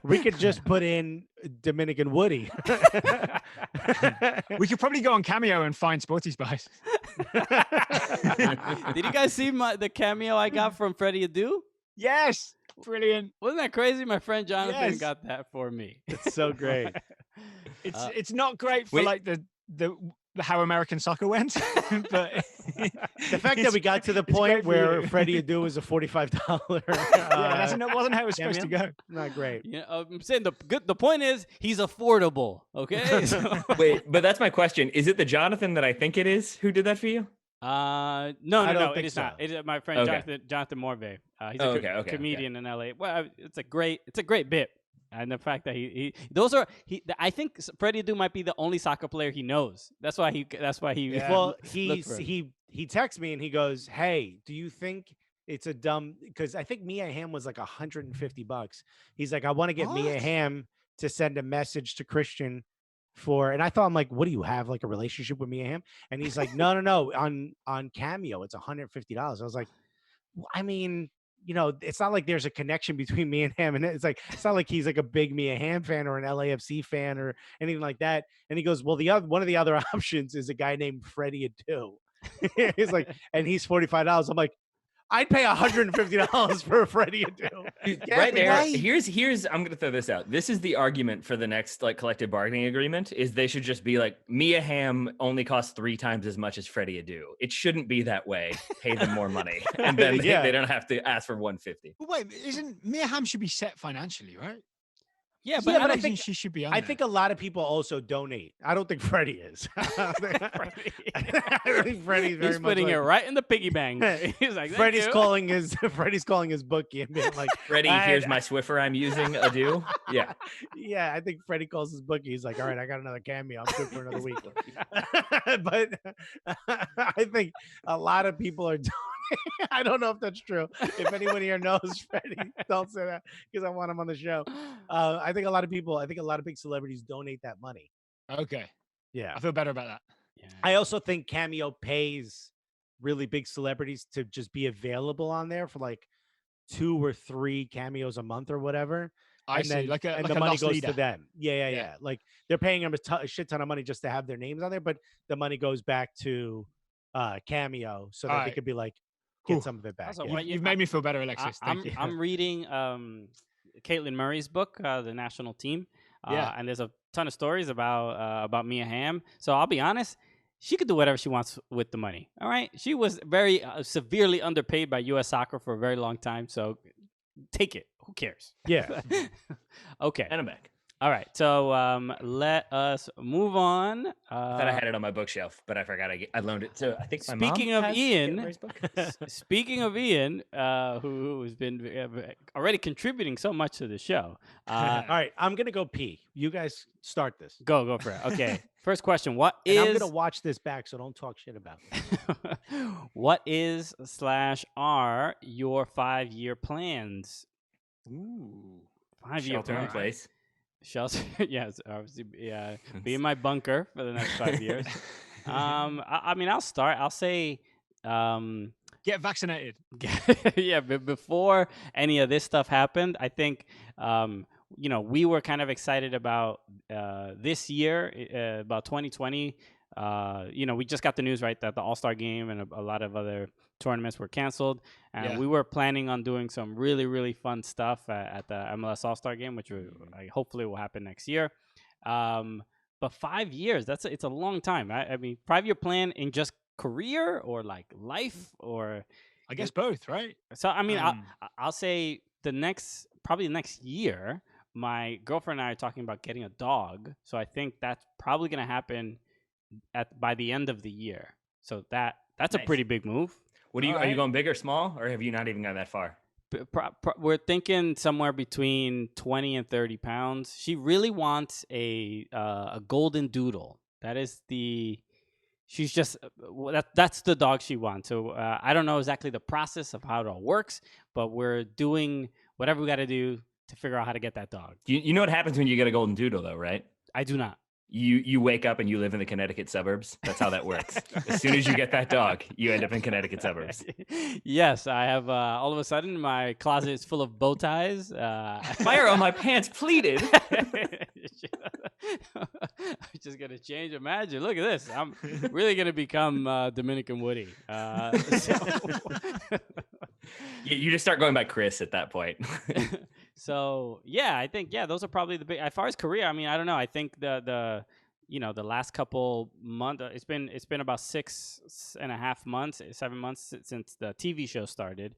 We could just put in Dominican Woody. We could probably go on Cameo and find Sporty Spice. Did you guys see the cameo I got from Freddie Adu? Yes, brilliant. Wasn't that crazy? My friend Jonathan Yes. got that for me. It's so great. It's not great for wait. like the how American soccer went, but The fact that we got to the it's point great for where you. Freddie Adu was a $45. yeah, that wasn't how it was supposed to go. Not great. Yeah, I'm saying the point is he's affordable. Okay. So, Wait, but that's my question. Is it the Jonathan that I think it is who did that for you? no, I don't it think is so. not. It is my friend Okay. Jonathan Morvay. He's Oh, a okay. comedian in LA. Well, it's a great bit. And the fact that I think Freddie Adu might be the only soccer player he knows. That's why he. Yeah. Well, looked for him. he texts me and he goes, "Hey, do you think it's a dumb?" Because I think Mia Hamm was like $150. He's like, "I want to get Mia What? Hamm to send a message to Christian for," and I thought, I'm like, "What do you have, like a relationship with Mia Hamm?" And he's like, "No, on Cameo, it's $150." I was like, well, I mean, it's not like there's a connection between me and him. And it's like, it's not like he's like a big Mia Hamm fan or an LAFC fan or anything like that. And he goes, well, one of the other options is a guy named Freddie Adu. He's like, and he's $45. I'm like, I'd pay $150 for a Freddie Adu. Right there. right. Here's I'm gonna throw this out. This is the argument for the next like collective bargaining agreement is they should just be like Mia Hamm only costs 3 times as much as Freddie Adu. It shouldn't be that way. Pay them more money. And then Yeah. they don't have to ask for 150. But wait, isn't Mia Hamm should be set financially, right? Yeah, But but I I think think- she should be on I there. think a lot of people also donate. I don't think Freddie is. I think Freddie's very he's much putting like, it right in the piggy bank. He's like, Freddie's calling. Freddie's calling his bookie and being like, Freddie, here's my Swiffer I'm using. Adu. Yeah. yeah, I think Freddie calls his bookie. He's like, all right, I got another cameo. I'm good for another week. But I think a lot of people are donating. I don't know if that's true. If anyone here knows Freddie, don't say that because I want him on the show. I think a lot of big celebrities donate that money. Okay, Yeah. I feel better about that. Yeah. I also think Cameo pays really big celebrities to just be available on there for like 2 or 3 cameos a month or whatever. I and see, then, like and a the money lost goes leader. to them. Yeah. Yeah. Like they're paying them a shit ton of money just to have their names on there, but the money goes back to Cameo so that they Alright. could be like Cool. get some of it back. Also, yeah. what You've made me feel better, Alexis. Thank you. I'm reading Caitlin Murray's book, The National Team. Yeah. And there's a ton of stories about Mia Hamm. So I'll be honest, she could do whatever she wants with the money. All right. She was very severely underpaid by U.S. Soccer for a very long time. So take it. Who cares? Yeah. Okay. And I'm back. All right. So let us move on. I thought I had it on my bookshelf, but I forgot I loaned it to I think my mom Speaking of has Ian, Caitlin Murray's book. Speaking of Ian, who has been already contributing so much to the show. All right, I'm gonna go pee. You guys start this. Go for it. Okay. First question: What And is? I'm gonna watch this back, so don't talk shit about it. What is / are your 5-year plans? Ooh. 5-year Shelter in plan. place. Shelter. Yes, obviously. Yeah, be in my bunker for the next 5 years. I mean, I'll start. I'll say. Get vaccinated. Yeah, but before any of this stuff happened, I think we were kind of excited about this year, about 2020. We just got the news, right, that the All-Star game and a lot of other tournaments were canceled, and we were planning on doing some really, really fun stuff at the MLS All-Star game, which hopefully will happen next year. But 5 years, it's a long time. I mean, 5-year plan in just career or like life, or I guess both, right? so I mean, I'll say probably the next year, my girlfriend and I are talking about getting a dog. So I think that's probably going to happen by the end of the year. So that's a Nice. pretty big move. What are you Alright. going big or small, or have you not even gone that far? We're thinking somewhere between 20 and 30 pounds. She really wants a golden doodle. That is she's just that's the dog she wants. So I don't know exactly the process of how it all works, but we're doing whatever we got to do to figure out how to get that dog. You know what happens when you get a golden doodle, though, right? I do not. you wake up and you live in the Connecticut suburbs. That's how that works. As soon as you get that dog, you end up in Connecticut suburbs. Yes, I have. All of a sudden, my closet is full of bow ties. Fire on my pants, pleated. I'm just gonna change. Imagine, look at this. I'm really gonna become Dominican Woody. You just start going by Chris at that point. So yeah, I think those are probably the big. As far as career, I mean, I don't know. I think the last couple months, it's been about 6.5 months, 7 months since the TV show started.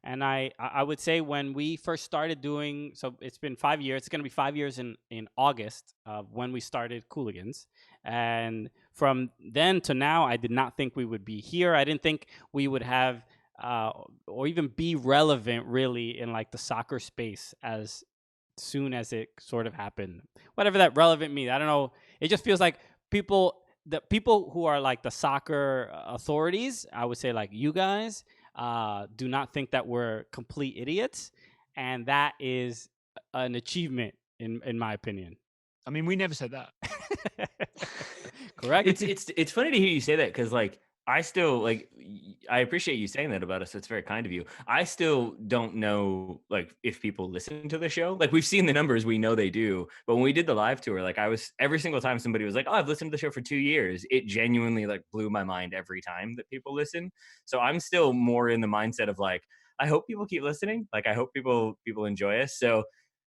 And I would say when we first started doing, so it's been 5 years. It's going to be 5 years in August when we started Cooligans. And from then to now, I did not think we would be here. I didn't think we would have or even be relevant really in like the soccer space as soon as it sort of happened. Whatever that relevant means. I don't know. It just feels like the people who are like the soccer authorities, I would say like you guys, do not think that we're complete idiots, and that is an achievement in my opinion. I mean, we never said that. Correct. It's funny to hear you say that, because like I still like, I appreciate you saying that about us. It's very kind of you. I still don't know like if people listen to the show. Like we've seen the numbers, we know they do. But when we did the live tour, like every single time somebody was like, "Oh, I've listened to the show for 2 years," it genuinely like blew my mind every time that people listen. So I'm still more in the mindset of like, I hope people keep listening. Like I hope people enjoy us. So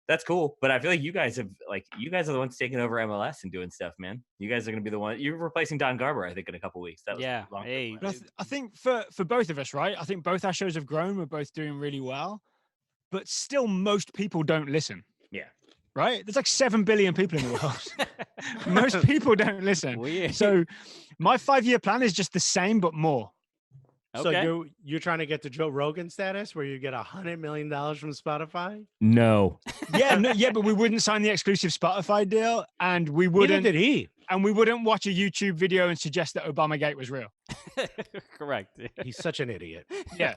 that's cool. But I feel like you guys are the ones taking over MLS and doing stuff, man. You guys are going to be the one. You're replacing Don Garber, I think, in a couple weeks. That was long. Hey, I think for both of us, right? I think both our shows have grown. We're both doing really well, but still, most people don't listen. Yeah. Right? There's like 7 billion people in the world. Most people don't listen. Weird. So my 5-year plan is just the same, but more. Okay. So you're trying to get to Joe Rogan status where you get $100 million from Spotify? No. Yeah, but we wouldn't sign the exclusive Spotify deal, and we wouldn't. Neither did he. And we wouldn't watch a YouTube video and suggest that Obamagate was real. Correct. He's such an idiot. Yeah.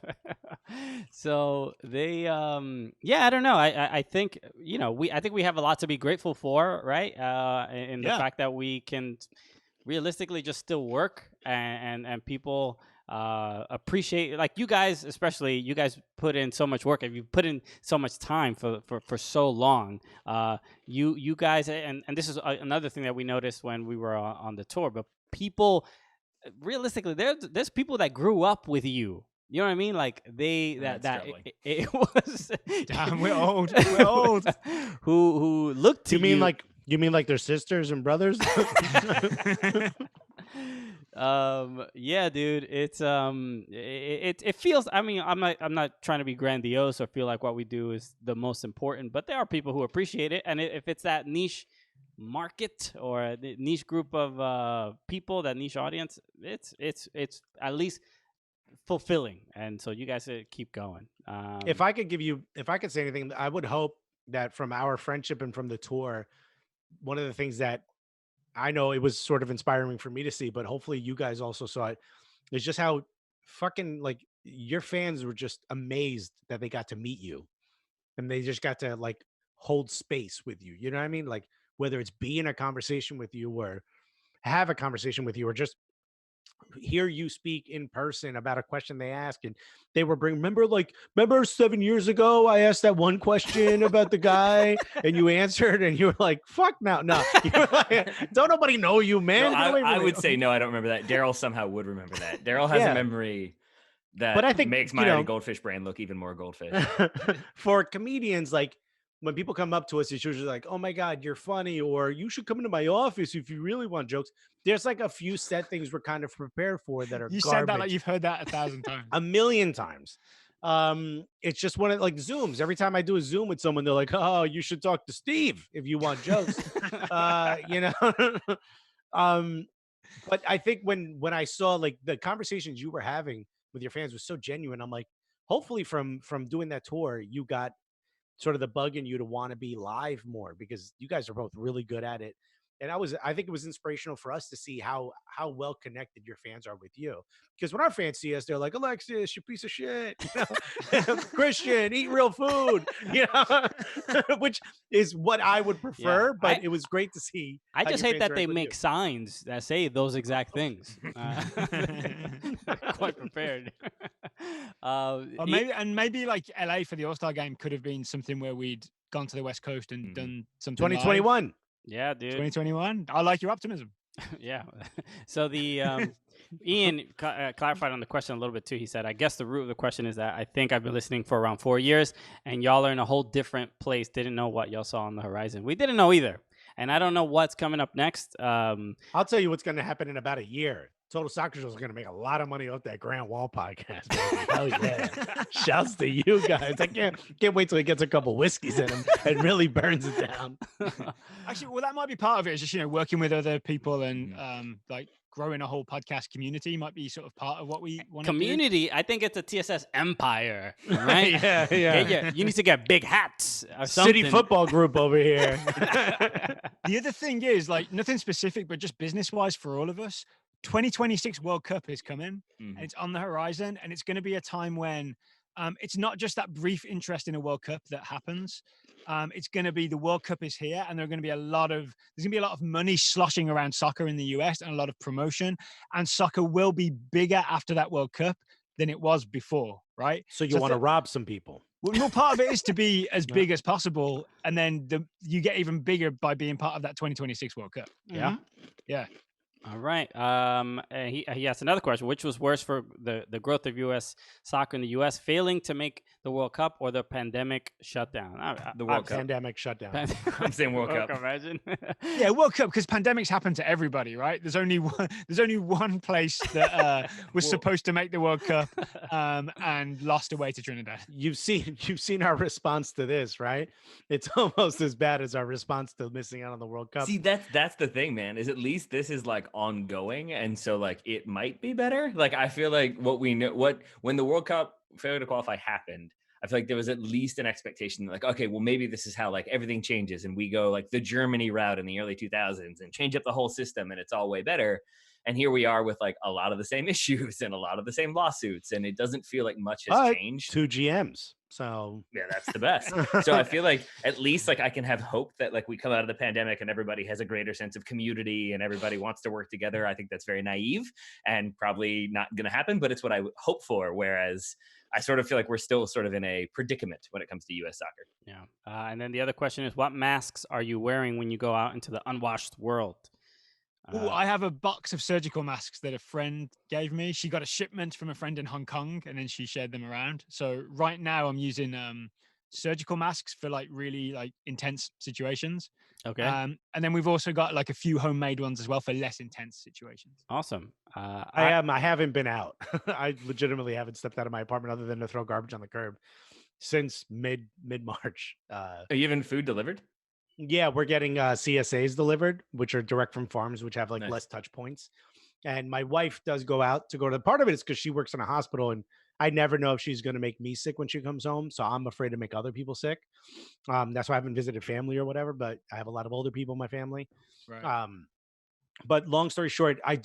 So they, I don't know. I think I think we have a lot to be grateful for, right? In the fact that we can realistically just still work and people appreciate, like you guys, especially you guys put in so much work and you put in so much time for so long. You guys, and this is another thing that we noticed when we were on the tour, but people realistically, there's people that grew up with you. You know what I mean? Like it was. Damn, we're old. We're old. Who looked to you? You mean like their sisters and brothers? Yeah, dude, it's it feels, I mean, I'm not trying to be grandiose or feel like what we do is the most important, but there are people who appreciate it, and if it's that niche market or the niche group of people, that niche audience, it's at least fulfilling, and so you guys keep going. If I could say anything, I would hope that from our friendship and from the tour, one of the things that I know it was sort of inspiring for me to see, but hopefully you guys also saw it, is just how fucking like your fans were just amazed that they got to meet you and they just got to like hold space with you. You know what I mean? Like whether it's be in a conversation with you or have a conversation with you or just hear you speak in person about a question they ask, and they were remember 7 years ago I asked that one question about the guy and you answered and you were like, fuck no you were like, don't nobody know you, man. No, I would say no, I don't remember that. Daryl somehow would remember that. Daryl has a memory that but I think makes my goldfish brand look even more goldfish. For comedians, like when people come up to us, it's usually like, oh my God, you're funny, or you should come into my office if you really want jokes. There's like a few set things we're kind of prepared for that are you garbage. said that like you've heard that 1,000 times. A million times. It's just one of like Zooms. Every time I do a Zoom with someone, they're like, oh, you should talk to Steve if you want jokes. You know? But I think when I saw like the conversations you were having with your fans was so genuine, I'm like, hopefully from doing that tour, you got sort of the bug in you to want to be live more, because you guys are both really good at it. And I think it was inspirational for us to see how well connected your fans are with you. Because when our fans see us, they're like, Alexis, you piece of shit, Christian, eat real food, which is what I would prefer. But it was great to see. I just hate that they make you. signs that say those exact things. Quite prepared. Maybe like LA for the All-Star game could have been something where we'd gone to the West Coast and done something. 2021. Live. Yeah, dude. 2021. I like your optimism. Yeah. So the Ian clarified on the question a little bit too. He said, I guess the root of the question is that I think I've been listening for around 4 years and y'all are in a whole different place. Didn't know what y'all saw on the horizon. We didn't know either. And I don't know what's coming up next. I'll tell you what's going to happen in about a year. Total Soccer Show is going to make a lot of money off that Grant Wall podcast. Hell yeah. Shouts to you guys. I can't wait till he gets a couple whiskeys in him and really burns it down. Actually, well, that might be part of it. Is just, working with other people and like growing a whole podcast community might be sort of part of what we want to do. Community, I think it's a TSS empire, right? Yeah. You need to get big hats or something. City football group over here. The other thing is, like, nothing specific, but just business-wise for all of us, 2026 World Cup is coming and it's on the horizon, and it's going to be a time when it's not just that brief interest in a World Cup that happens. It's going to be the World Cup is here, and there's going to be a lot of money sloshing around soccer in the US and a lot of promotion, and soccer will be bigger after that World Cup than it was before, right? So you want to rob some people. Well, part of it is to be as big as possible, and then you get even bigger by being part of that 2026 World Cup. Yeah. Yeah. All right. He asked another question: which was worse for the growth of U.S. soccer in the U.S., failing to make the World Cup or the pandemic shutdown? The World Cup. Pandemic shutdown. I'm saying World Cup. Imagine. Yeah, World Cup, because pandemics happen to everybody, right? There's only one place that was supposed to make the World Cup and lost away to Trinidad. You've seen our response to this, right? It's almost as bad as our response to missing out on the World Cup. See, that's the thing, man, is at least this is like ongoing, and so like it might be better. Like I feel like when the World Cup failure to qualify happened, I feel like there was at least an expectation like, okay, well maybe this is how like everything changes and we go like the Germany route in the early 2000s and change up the whole system and it's all way better. And here we are with like a lot of the same issues and a lot of the same lawsuits, and it doesn't feel like much has changed. 2 GMs. So yeah, that's the best. So I feel like at least like I can have hope that like we come out of the pandemic and everybody has a greater sense of community and everybody wants to work together. I think that's very naive and probably not going to happen, but it's what I hope for. Whereas I sort of feel like we're still sort of in a predicament when it comes to U.S. soccer. Yeah. And then the other question is, what masks are you wearing when you go out into the unwashed world? I have a box of surgical masks that a friend gave me. She got a shipment from a friend in Hong Kong, and then she shared them around. So right now I'm using surgical masks for like really like intense situations. Okay. And then we've also got like a few homemade ones as well for less intense situations. Awesome. I haven't been out. I legitimately haven't stepped out of my apartment other than to throw garbage on the curb since mid-March. Are you having food delivered? Yeah, we're getting CSAs delivered, which are direct from farms, which have like Nice. less touch points. And my wife does go out to the part of it is because she works in a hospital, and I never know if she's going to make me sick when she comes home. So I'm afraid to make other people sick. That's why I haven't visited family or whatever, but I have a lot of older people in my family. Right. But long story short, I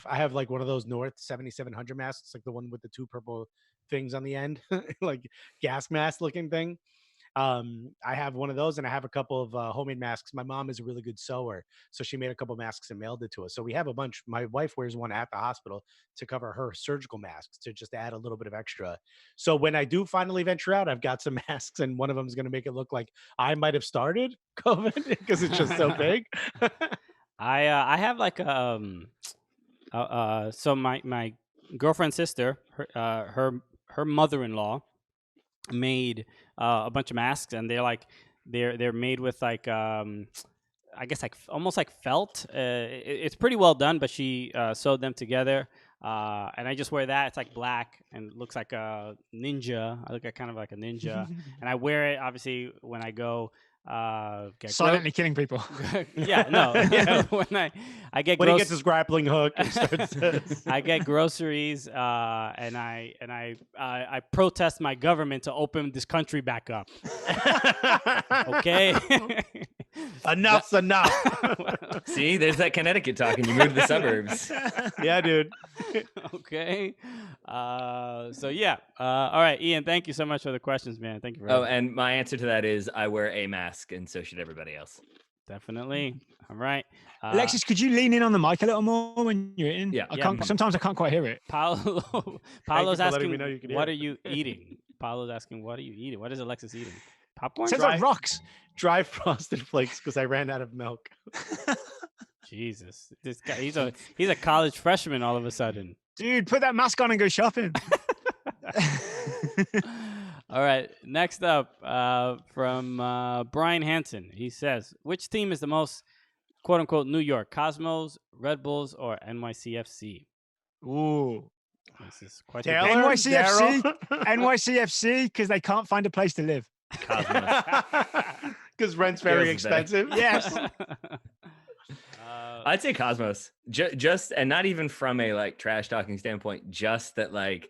have like one of those North 7700 masks, like the one with the 2 purple things on the end, like gas mask looking thing. I have one of those, and I have a couple of homemade masks. My mom is a really good sewer, so she made a couple masks and mailed it to us. So we have a bunch. My wife wears one at the hospital to cover her surgical masks to just add a little bit of extra. So when I do finally venture out, I've got some masks, and one of them is going to make it look like I might have started COVID because it's just so big. I have like so my girlfriend's sister, her mother-in-law made a bunch of masks, and they're made with like I guess like almost like felt. It's pretty well done, but she sewed them together, and I just wear that. It's like black and looks like a ninja. I look at kind of like a ninja, and I wear it obviously when I go silently killing people. Yeah, no. Yeah, when I get when he gets his grappling hook and starts I get groceries, and I protest my government to open this country back up. Okay. Enough's enough. See, there's that Connecticut talk, and you move to the suburbs. Yeah, dude. Okay. So yeah. All right, Ian. Thank you so much for the questions, man. Thank you. Oh, and my answer to that is I wear a mask, and so should everybody else. Definitely. All right. Alexis, could you lean in on the mic a little more when you're eating? Yeah. I can't. Sometimes I can't quite hear it. Paolo's for letting asking, me know you can what hear are you eating? Paolo's asking, what are you eating? What is Alexis eating? Popcorn? Sounds like rocks. Dry frosted flakes because I ran out of milk. Jesus, this guy, he's a college freshman all of a sudden. Dude, put that mask on and go shopping. All right, next up from Brian Hansen. He says, which team is the most quote unquote New York? Cosmos, Red Bulls, or NYCFC? Ooh. This is quite Taylor, NYCFC, NYCFC, because they can't find a place to live. Cosmos. Because rent's very expensive. Yes. I'd say Cosmos. Just and not even from a like trash talking standpoint, just that like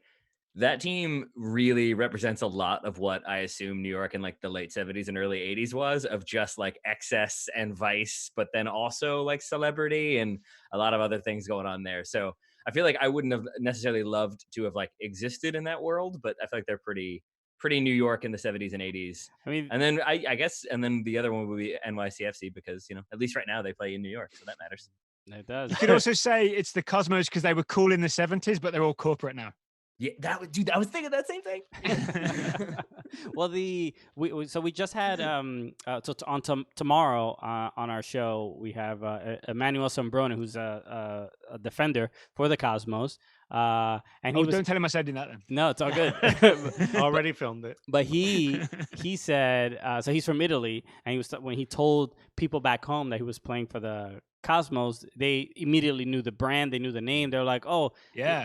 that team really represents a lot of what I assume New York in like the late 70s and early 80s was, of just like excess and vice, but then also like celebrity and a lot of other things going on there. So I feel like I wouldn't have necessarily loved to have like existed in that world, but I feel like they're pretty New York in the 70s and 80s. I mean, and then I guess, and then the other one would be NYCFC because, you know, at least right now they play in New York. So that matters. it does. You could also say it's the Cosmos because they were cool in the 70s, but they're all corporate now. Yeah, dude, I was thinking that same thing. Well, we just had tomorrow on our show we have Emmanuel Sombrone, who's a defender for the Cosmos, and don't tell him I said that then. No, it's all good. Already filmed it. But he said so he's from Italy, and when he told people back home that he was playing for the Cosmos, they immediately knew the brand, they knew the name. They're like, "Oh, yeah."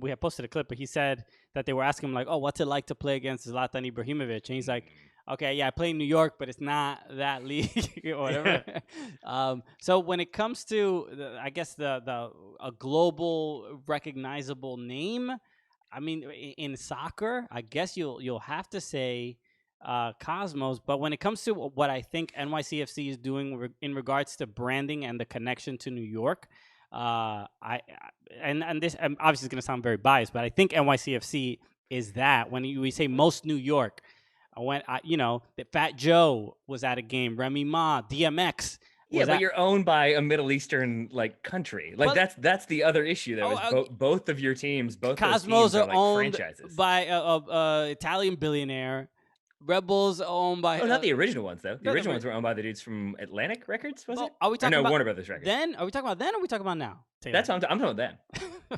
We have posted a clip, but he said that they were asking him like, "Oh, what's it like to play against Zlatan Ibrahimovic?" And he's like, "Okay, yeah, I play in New York, but it's not that league or whatever." So when it comes to, I guess a global recognizable name, I mean, in soccer, I guess you'll have to say Cosmos, but when it comes to what I think NYCFC is doing in regards to branding and the connection to New york, and this obviously is going to sound very biased, but I think NYCFC is that. When we say most New York, that Fat Joe was at a game, Remy Ma, DMX. Yeah, but you're owned by a Middle Eastern like country. Like that's the other issue though. Is both of your teams, both Cosmos those teams are owned franchises by a Italian billionaire. Red Bulls owned by. Oh, not the original ones though. The original ones were owned by the dudes from Atlantic Records, was it? Are we talking about Warner Brothers Records? Then are we talking about then? Or are we talking about now? Taylor? That's what I'm talking about then.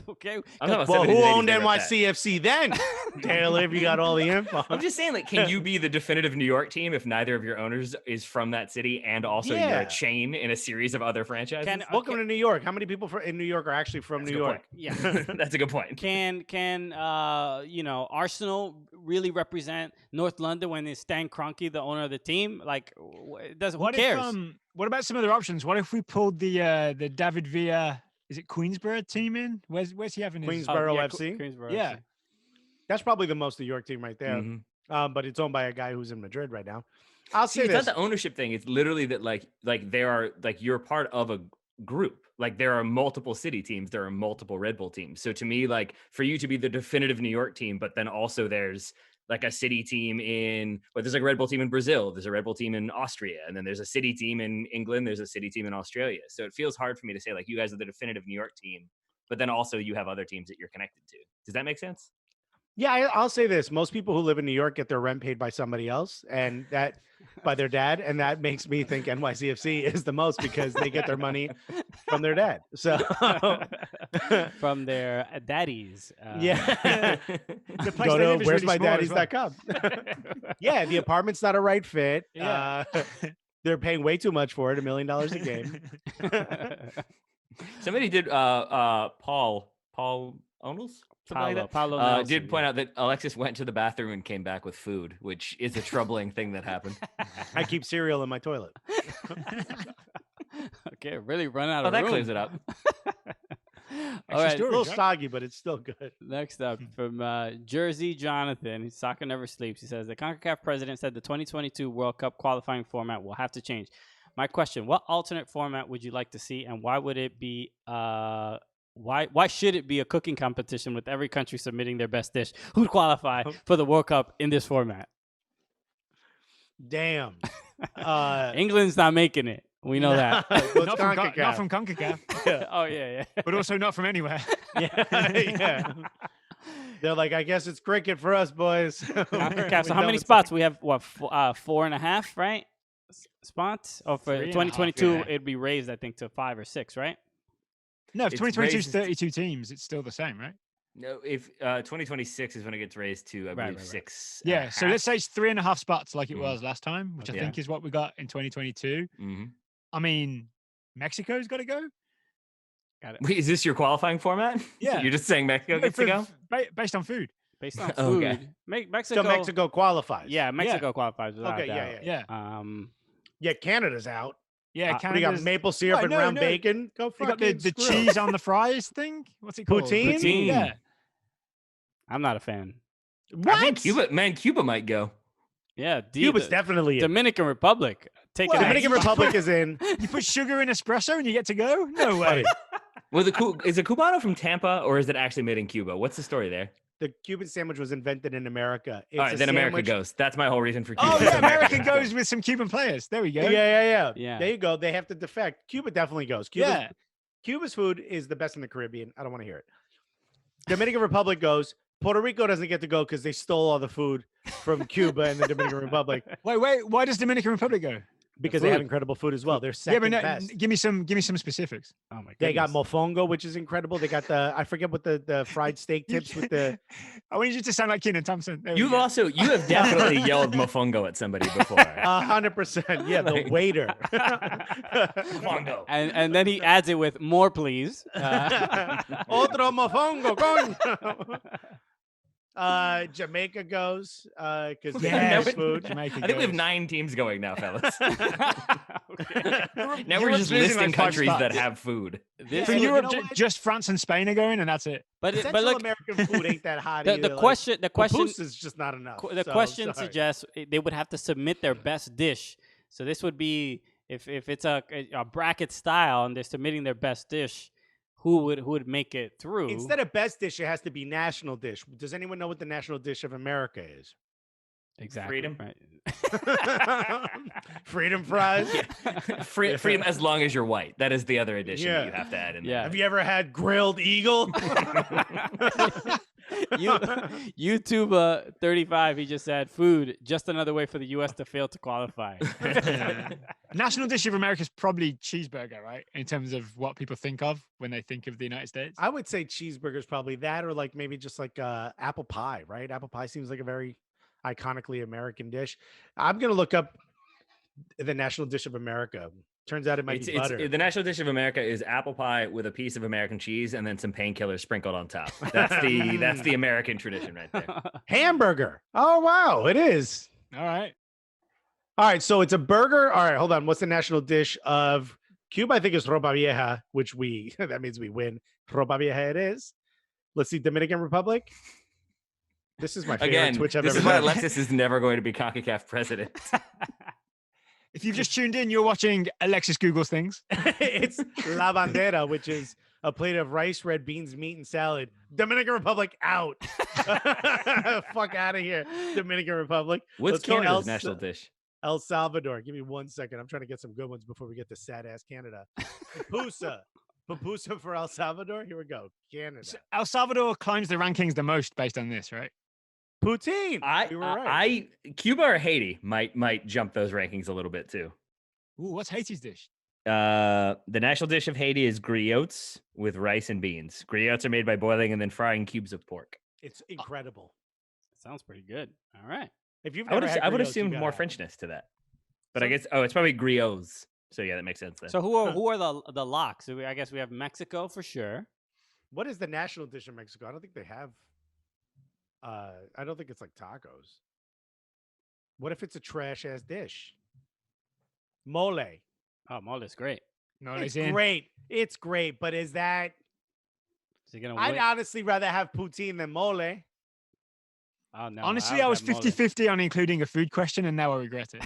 Okay. I'm talking about Well, 70s who and owned 80s, NYCFC then? Taylor, if you got all the info. I'm just saying, like, can you be the definitive New York team if neither of your owners is from that city and also you're a chain in a series of other franchises? Welcome to New York. How many people in New York are actually from New York? Yeah, that's a good point. Can Arsenal really represent North London when it's Stan Kroenke, the owner of the team? Like, who cares? What about some other options? What if we pulled the David Villa? Is it Queensborough team in? Where's he having his Queensborough FC? Queensborough yeah. FC. That's probably the most New York team right there. Mm-hmm. But it's owned by a guy who's in Madrid right now. I'll say it's this. not the ownership thing. It's literally that like there are like you're part of a group. Like there are multiple city teams. There are multiple Red Bull teams. So to me, like for you to be the definitive New York team, but then also there's like a city team there's like a Red Bull team in Brazil, there's a Red Bull team in Austria, and then there's a city team in England, there's a city team in Australia. So it feels hard for me to say like you guys are the definitive New York team, but then also you have other teams that you're connected to. Does that make sense? Yeah, I'll say this. Most people who live in New York get their rent paid by somebody else, and that by their dad. And that makes me think NYCFC is the most because they get their money from their dad. So from their daddies. Yeah. The place Go they to live is where's really my small as well. daddies.com. Yeah, the apartment's not a right fit. Yeah. They're paying way too much for it, $1 million a game. Somebody did Paul Onels? Paulo Nelson, did point out that Alexis went to the bathroom and came back with food, which is a troubling thing that happened. I keep cereal in my toilet. Okay, really run out of that room. clears it up. All right, It's a little soggy, but it's still good. next up from Jersey Jonathan. Soccer never sleeps. He says the CONCACAF president said the 2022 World Cup qualifying format will have to change. My question: what alternate format would you like to see, and why would it be? Why should it be a cooking competition with every country submitting their best dish? Who'd qualify for the World Cup in this format? Damn. England's not making it. We know that. Not from CONCACAF, Yeah. Oh yeah. but also not from anywhere. Yeah. They're like, I guess it's cricket for us, boys. CONCACAF. So how many spots? We have what 4.5, right? Spots. Or for 3.5, 2022, yeah. it'd be raised, I think, to 5 or 6, right? No, if It's 2022 is raised- 32 teams, it's still the same, right? No, if 2026 is when it gets raised to, I believe, right. 6. Yeah. So let's say it's 3.5 spots like it Mhm. was last time, which I Yeah. think is what we got in 2022. Mm-hmm. I mean, Mexico's got to go. Got it. Wait, is this your qualifying format? Yeah. You're just saying Mexico No, gets to go? based on food. Based on Okay. food, Mexico. So Mexico qualifies. Yeah, Mexico qualifies without Okay. a doubt. Yeah. Yeah. Yeah. Canada's out. Yeah. What do you got? Canada's- Maple syrup Why, and no, round no. bacon. Go You got the fucking screw. cheese on the fries thing. What's it called? Poutine? Yeah. I'm not a fan. I think Cuba might go. Yeah, Cuba's definitely in. Dominican Republic. Take Well, it. Dominican Republic is in. You put sugar in espresso and you get to go? No way. Well, is a Cubano from Tampa or is it actually made in Cuba? What's the story there? The Cuban sandwich was invented in America. It's All right, a then America sandwich- goes. That's my whole reason for Cuba. Oh, So yeah. America goes. goes with some Cuban players. There we go. Yeah. There you go. They have to defect. Cuba definitely goes. Cuba's food is the best in the Caribbean. I don't want to hear it. Dominican Republic goes. Puerto Rico doesn't get to go because they stole all the food from Cuba and the Dominican Republic Wait. Why does Dominican Republic go? because they have incredible food as well. They're Yeah, second but no, best. give me some specifics. Oh my goodness. They got mofongo, which is incredible. They got I forget what the fried steak tips with the. I want you to sound like Keenan Thompson. There we You go. have definitely yelled mofongo at somebody before. 100%. Yeah, the Like- waiter. Mofongo. And then he adds it with more, please. Otro mofongo, coño. Jamaica goes because they Yeah, have no, food. Jamaica I think we have goes. 9 teams going now, fellas. Okay. Now we're Europe's just losing listing like 5 countries that spots. have food. This For Yeah, is- you Europe, know what? just France and Spain are going, and that's it. but Central look, American food ain't that hot the either. Like, question papoose is just not enough. the so, question sorry. suggests they would have to submit their best dish. So this would be if it's a bracket style and they're submitting their best dish, who would make it through? Instead of best dish, it has to be national dish. Does anyone know what the national dish of America is? exactly Freedom. right. Freedom fries. Freedom as long as you're white. That is the other addition that you Yeah. have to add in Yeah. Have you ever had grilled eagle? YouTube 35. He just said food. Just another way for the U.S. to fail to qualify. National dish of America is probably cheeseburger, right? In terms of what people think of when they think of the United States. I would say cheeseburgers probably that, or like maybe just like apple pie, right? Apple pie seems like a very iconically American dish. I'm gonna look up the national dish of America. Turns out it might be butter. The national dish of America is apple pie with a piece of American cheese and then some painkillers sprinkled on top. That's the American tradition right there. Hamburger. Oh wow, it is. All right. All right, so it's a burger. All right, hold on. What's the national dish of Cuba? I think it's ropa vieja, which that means we win. Ropa vieja it is. Let's see, Dominican Republic. This is my favorite Again, Twitch I've this ever is why done. Alexis is never going to be CONCACAF president. If you've just tuned in, you're watching Alexis Google's things. It's La Bandera, which is a plate of rice, red beans, meat, and salad. Dominican Republic out. Fuck out of here, Dominican Republic. What's Let's go Canada's national dish? El Salvador. Give me 1 second. I'm trying to get some good ones before we get to sad ass Canada. Pupusa for El Salvador. Here we go. Canada. So El Salvador climbs the rankings the most based on this, right? Poutine. You were right. Cuba or Haiti might jump those rankings a little bit too. Ooh, what's Haiti's dish? The national dish of Haiti is griots with rice and beans. Griots are made by boiling and then frying cubes of pork. It's incredible. Sounds pretty good. All right. If you've I would never had I would griots, you assume gotta more have it. Frenchness to that, but I guess it's probably griots. So yeah, that makes sense. Then. So who are the locks? I guess we have Mexico for sure. What is the national dish of Mexico? I don't think they have. I don't think it's like tacos. What if it's a trash ass dish? Mole. Oh, mole is great. No, It's in. great. It's great, but is that? Is he gonna I'd win? honestly rather have poutine than mole. Oh no. Honestly, I was 50-50 on including a food question, and now I regret it.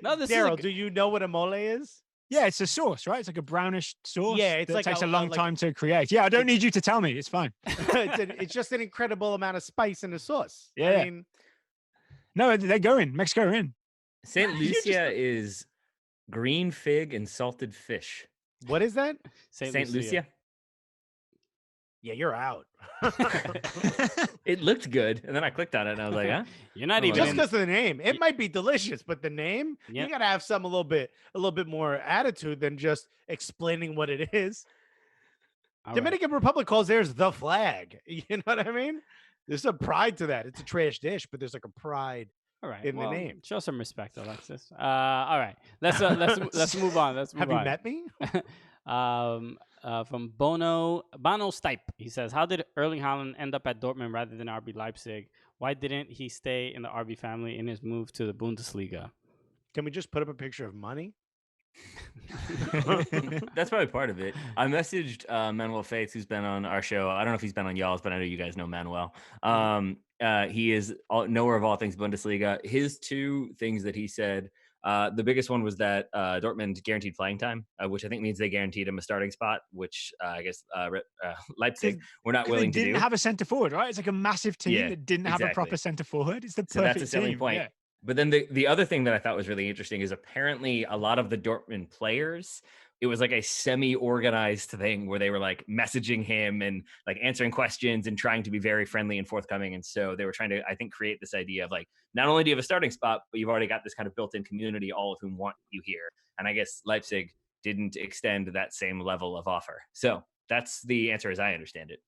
No, this Daryl, is do you know what a mole is? Yeah, it's a sauce, right? It's like a brownish sauce. Yeah, it's that like takes a- a long like- time to create. Yeah, I don't need you to tell me. It's fine. It's just an incredible amount of spice in the sauce. Yeah. I mean, No, they go in. Mexico are in. St. You just- Lucia is green fig and salted fish. what is that? St. Lucia. Yeah, you're out. It looked good, and then I clicked on it, and I was like, huh? You're not Oh, even Just in, because of the name, it might be delicious, but the name, Yeah. you gotta have some a little bit more attitude than just explaining what it is. All right. Dominican Republic calls theirs the flag. You know what I mean? There's a pride to that. It's a trash dish, but there's like a pride. All right. in the well, name. Show some respect, Alexis. All right. Let's move on. Let's move Have on. you met me? From Bono Stipe, he says, "How did Erling Haaland end up at Dortmund rather than RB Leipzig? Why didn't he stay in the RB family in his move to the Bundesliga?" Can we just put up a picture of money? That's probably part of it. I messaged Manuel Fates, who's been on our show. I don't know if he's been on y'all's, but I know you guys know Manuel. He is knower of all things Bundesliga. His two things that he said, the biggest one was that Dortmund guaranteed playing time, which I think means they guaranteed him a starting spot, which I guess Leipzig were not willing to do. They didn't have a centre forward, right? It's like a massive team Yeah, that didn't have a exactly. proper centre forward. It's the perfect So that's a selling team. point. Yeah. But then the other thing that I thought was really interesting is apparently a lot of the Dortmund players, it was like a semi-organized thing where they were like messaging him and like answering questions and trying to be very friendly and forthcoming. And so they were trying to, I think, create this idea of like, not only do you have a starting spot, but you've already got this kind of built-in community, all of whom want you here. And I guess Leipzig didn't extend that same level of offer. So that's the answer as I understand it.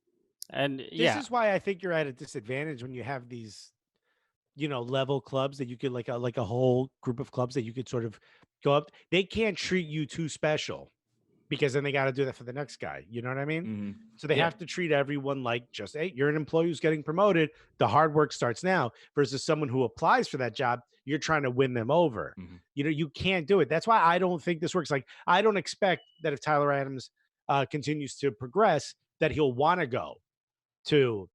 And This is why I think you're at a disadvantage when you have these, level clubs that you could like a whole group of clubs that you could sort of go up. They can't treat you too special because then they got to do that for the next guy. You know what I mean? Mm-hmm. So they have to treat everyone like just, hey, you're an employee who's getting promoted. The hard work starts now versus someone who applies for that job. You're trying to win them over. Mm-hmm. You can't do it. That's why I don't think this works. Like, I don't expect that if Tyler Adams continues to progress, that he'll want to go to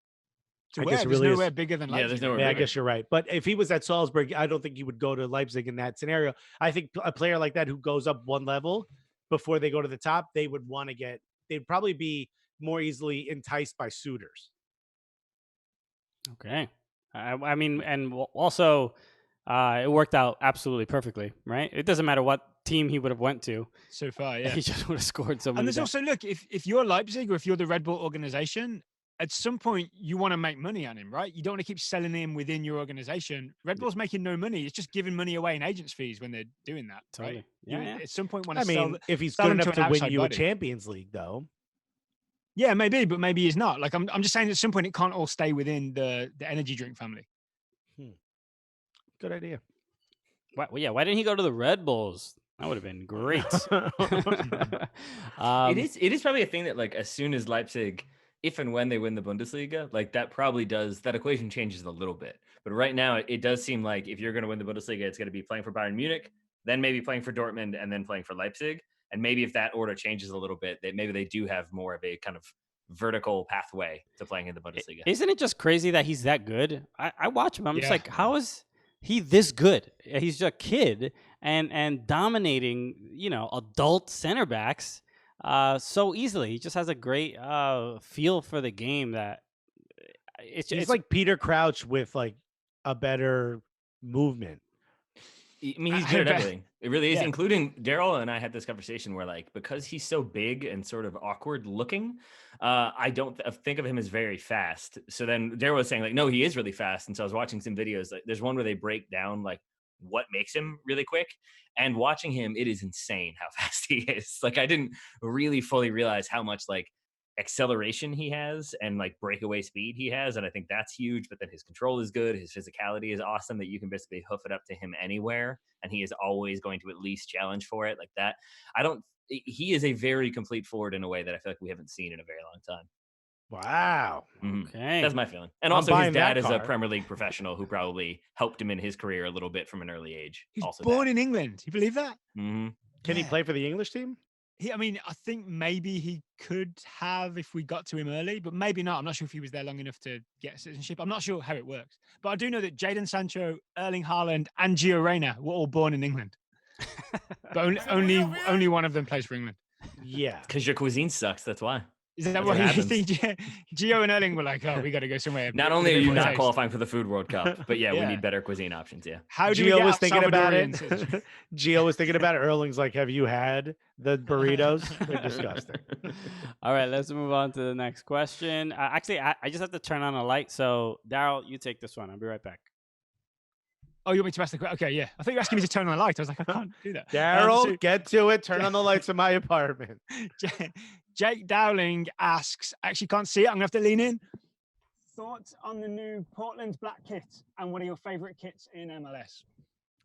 I guess it There's really nowhere is. bigger than Yeah, Leipzig. there's nowhere Yeah, I bigger. guess you're right. But if he was at Salzburg, I don't think he would go to Leipzig in that scenario. I think a player like that who goes up one level before they go to the top, they would want to they'd probably be more easily enticed by suitors. Okay. I mean, and also, it worked out absolutely perfectly, right? It doesn't matter what team he would have went to. So far, yeah. He just would have scored so many. And there's also, look, if you're Leipzig or if you're the Red Bull organization, at some point you want to make money on him, right? You don't want to keep selling him within your organization. Red Bull's making no money. It's just giving money away in agents fees when they're doing that, Totally. right? Yeah, You yeah. at some point want I to sell. mean, if he's sell good him to enough an to win outside you a body. Champions League, though. Yeah, maybe, but maybe he's not. Like I'm just saying, at some point it can't all stay within the energy drink family. Good idea. Why didn't he go to the Red Bulls? That would have been great. It is probably a thing that like as soon as Leipzig, if and when they win the Bundesliga, like that probably does, that equation changes a little bit. But right now it does seem like if you're going to win the Bundesliga, it's going to be playing for Bayern Munich, then maybe playing for Dortmund, and then playing for Leipzig. And maybe if that order changes a little bit, maybe they do have more of a kind of vertical pathway to playing in the Bundesliga. Isn't it just crazy that he's that good? I watch him. I'm just Yeah. like, how is he this good? He's just a kid and dominating, adult center backs so easily. He just has a great feel for the game that He's like Peter Crouch with like a better movement. I mean, he's I good at bet. everything. It really is, Yeah. including Daryl and I had this conversation where, like, because he's so big and sort of awkward looking, I don't think of him as very fast. So then Daryl was saying, like, no, he is really fast. And so I was watching some videos. Like, there's one where they break down, like, what makes him really quick. And watching him, it is insane how fast he is. Like, I didn't really fully realize how much, like, acceleration he has and like breakaway speed he has, and I think that's huge. But then his control is good, his physicality is awesome, that you can basically hoof it up to him anywhere and he is always going to at least challenge for it like that. He is a very complete forward in a way that I feel like we haven't seen in a very long time. Wow. Mhm. okay. That's my feeling. And I'm also his buying that dad is a car. Premier League professional who probably helped him in his career a little bit from an early age. He's Also born in England. You believe that? hmm Can he Yeah. play for the English team? I mean, I think maybe he could have if we got to him early, but maybe not. I'm not sure if he was there long enough to get citizenship. I'm not sure how it works. But I do know that Jadon Sancho, Erling Haaland, and Gio Reyna were all born in England. But only one of them plays for England. Yeah. Because your cuisine sucks. That's why. Is that That's what what you happens. think? Gio and Erling were like, oh, we got to go somewhere. Not with only a are bit you more not taste. qualifying for the Food World Cup, but we Yeah. need better cuisine options. Yeah. How do we Gio get was thinking about it. Salvadorian citizenship? Gio was thinking about it. Erling's like, have you had the burritos? They're disgusting. All right, let's move on to the next question. Actually, I just have to turn on a light. So, Daryl, you take this one. I'll be right back. Oh, you want me to ask the question? Okay, yeah. I thought you were asking me to turn on the light. I was like, I can't do that. Daryl, So- get to it. Turn on the lights in my apartment. Jake Dowling asks, actually can't see it. I'm going to have to lean in. Thoughts on the new Portland black kit and one of your favorite kits in MLS?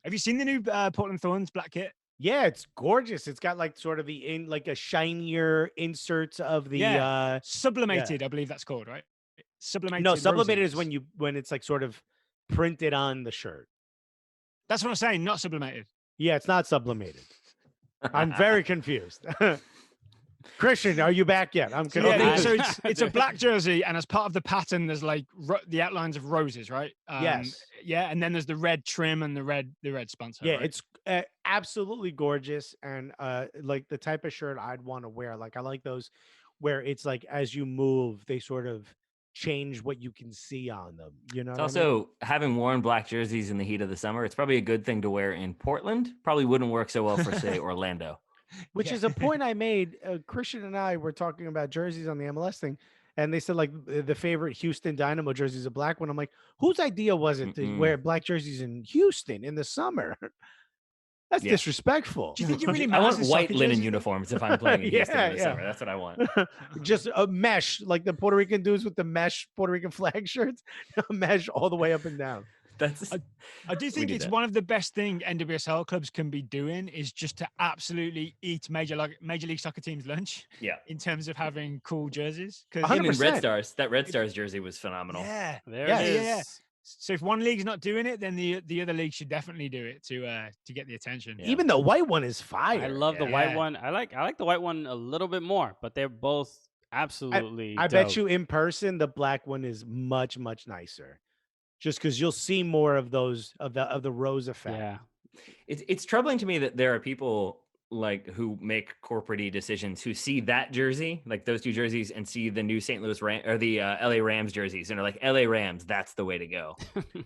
Have you seen the new Portland Thorns black kit? Yeah, it's gorgeous. It's got like sort of like a shinier inserts of the Sublimated, I believe that's called, right? Sublimated. no, sublimated roses. is when it's like sort of printed on the shirt. That's what I'm saying, not sublimated. Yeah, it's not sublimated. I'm very confused. Christian, are you back yet? I'm So, confused. so it's a black jersey, and as part of the pattern, there's like the outlines of roses, right? Yes. Yeah, and then there's the red trim and the red sponsor. Yeah, right? it's absolutely gorgeous, and like the type of shirt I'd want to wear. Like I like those where it's like as you move, they sort of change what you can see on them. You know, It's what I mean? also having worn black jerseys in the heat of the summer. It's probably a good thing to wear in Portland. Probably wouldn't work so well for say Orlando. Which Yeah. is a point I made. Christian and I were talking about jerseys on the MLS thing, and they said like the favorite Houston Dynamo jersey is a black one. I'm like, whose idea was it to Mm-mm. wear black jerseys in Houston in the summer? That's Yeah. disrespectful. Do you think it really I matters? want in white soccer linen jerseys? uniforms if I'm playing in Houston in the Yeah. summer. That's what I want. Just a mesh, like the Puerto Rican dudes with the mesh Puerto Rican flag shirts, a mesh all the way up and down. That's I do think need it's that. one of the best thing NWSL clubs can be doing is just to absolutely eat Major League Soccer teams' lunch yeah. in terms of having cool jerseys. 'Cause- 100%. Even in Red Stars, that Red Stars jersey was phenomenal. Yeah. There Yeah, it is. yeah. So if one league's not doing it, then the other league should definitely do it to get the attention. Yeah. Even the white one is fire. I love the Yeah. white one. I like the white one a little bit more, but they're both absolutely. I bet dope. you in person the black one is much nicer, just because you'll see more of those of the rose effect. Yeah. It's troubling to me that there are people like who make corporate decisions who see that jersey, like those two jerseys, and see the new St. Louis or the LA Rams jerseys, and are like, LA Rams, that's the way to go.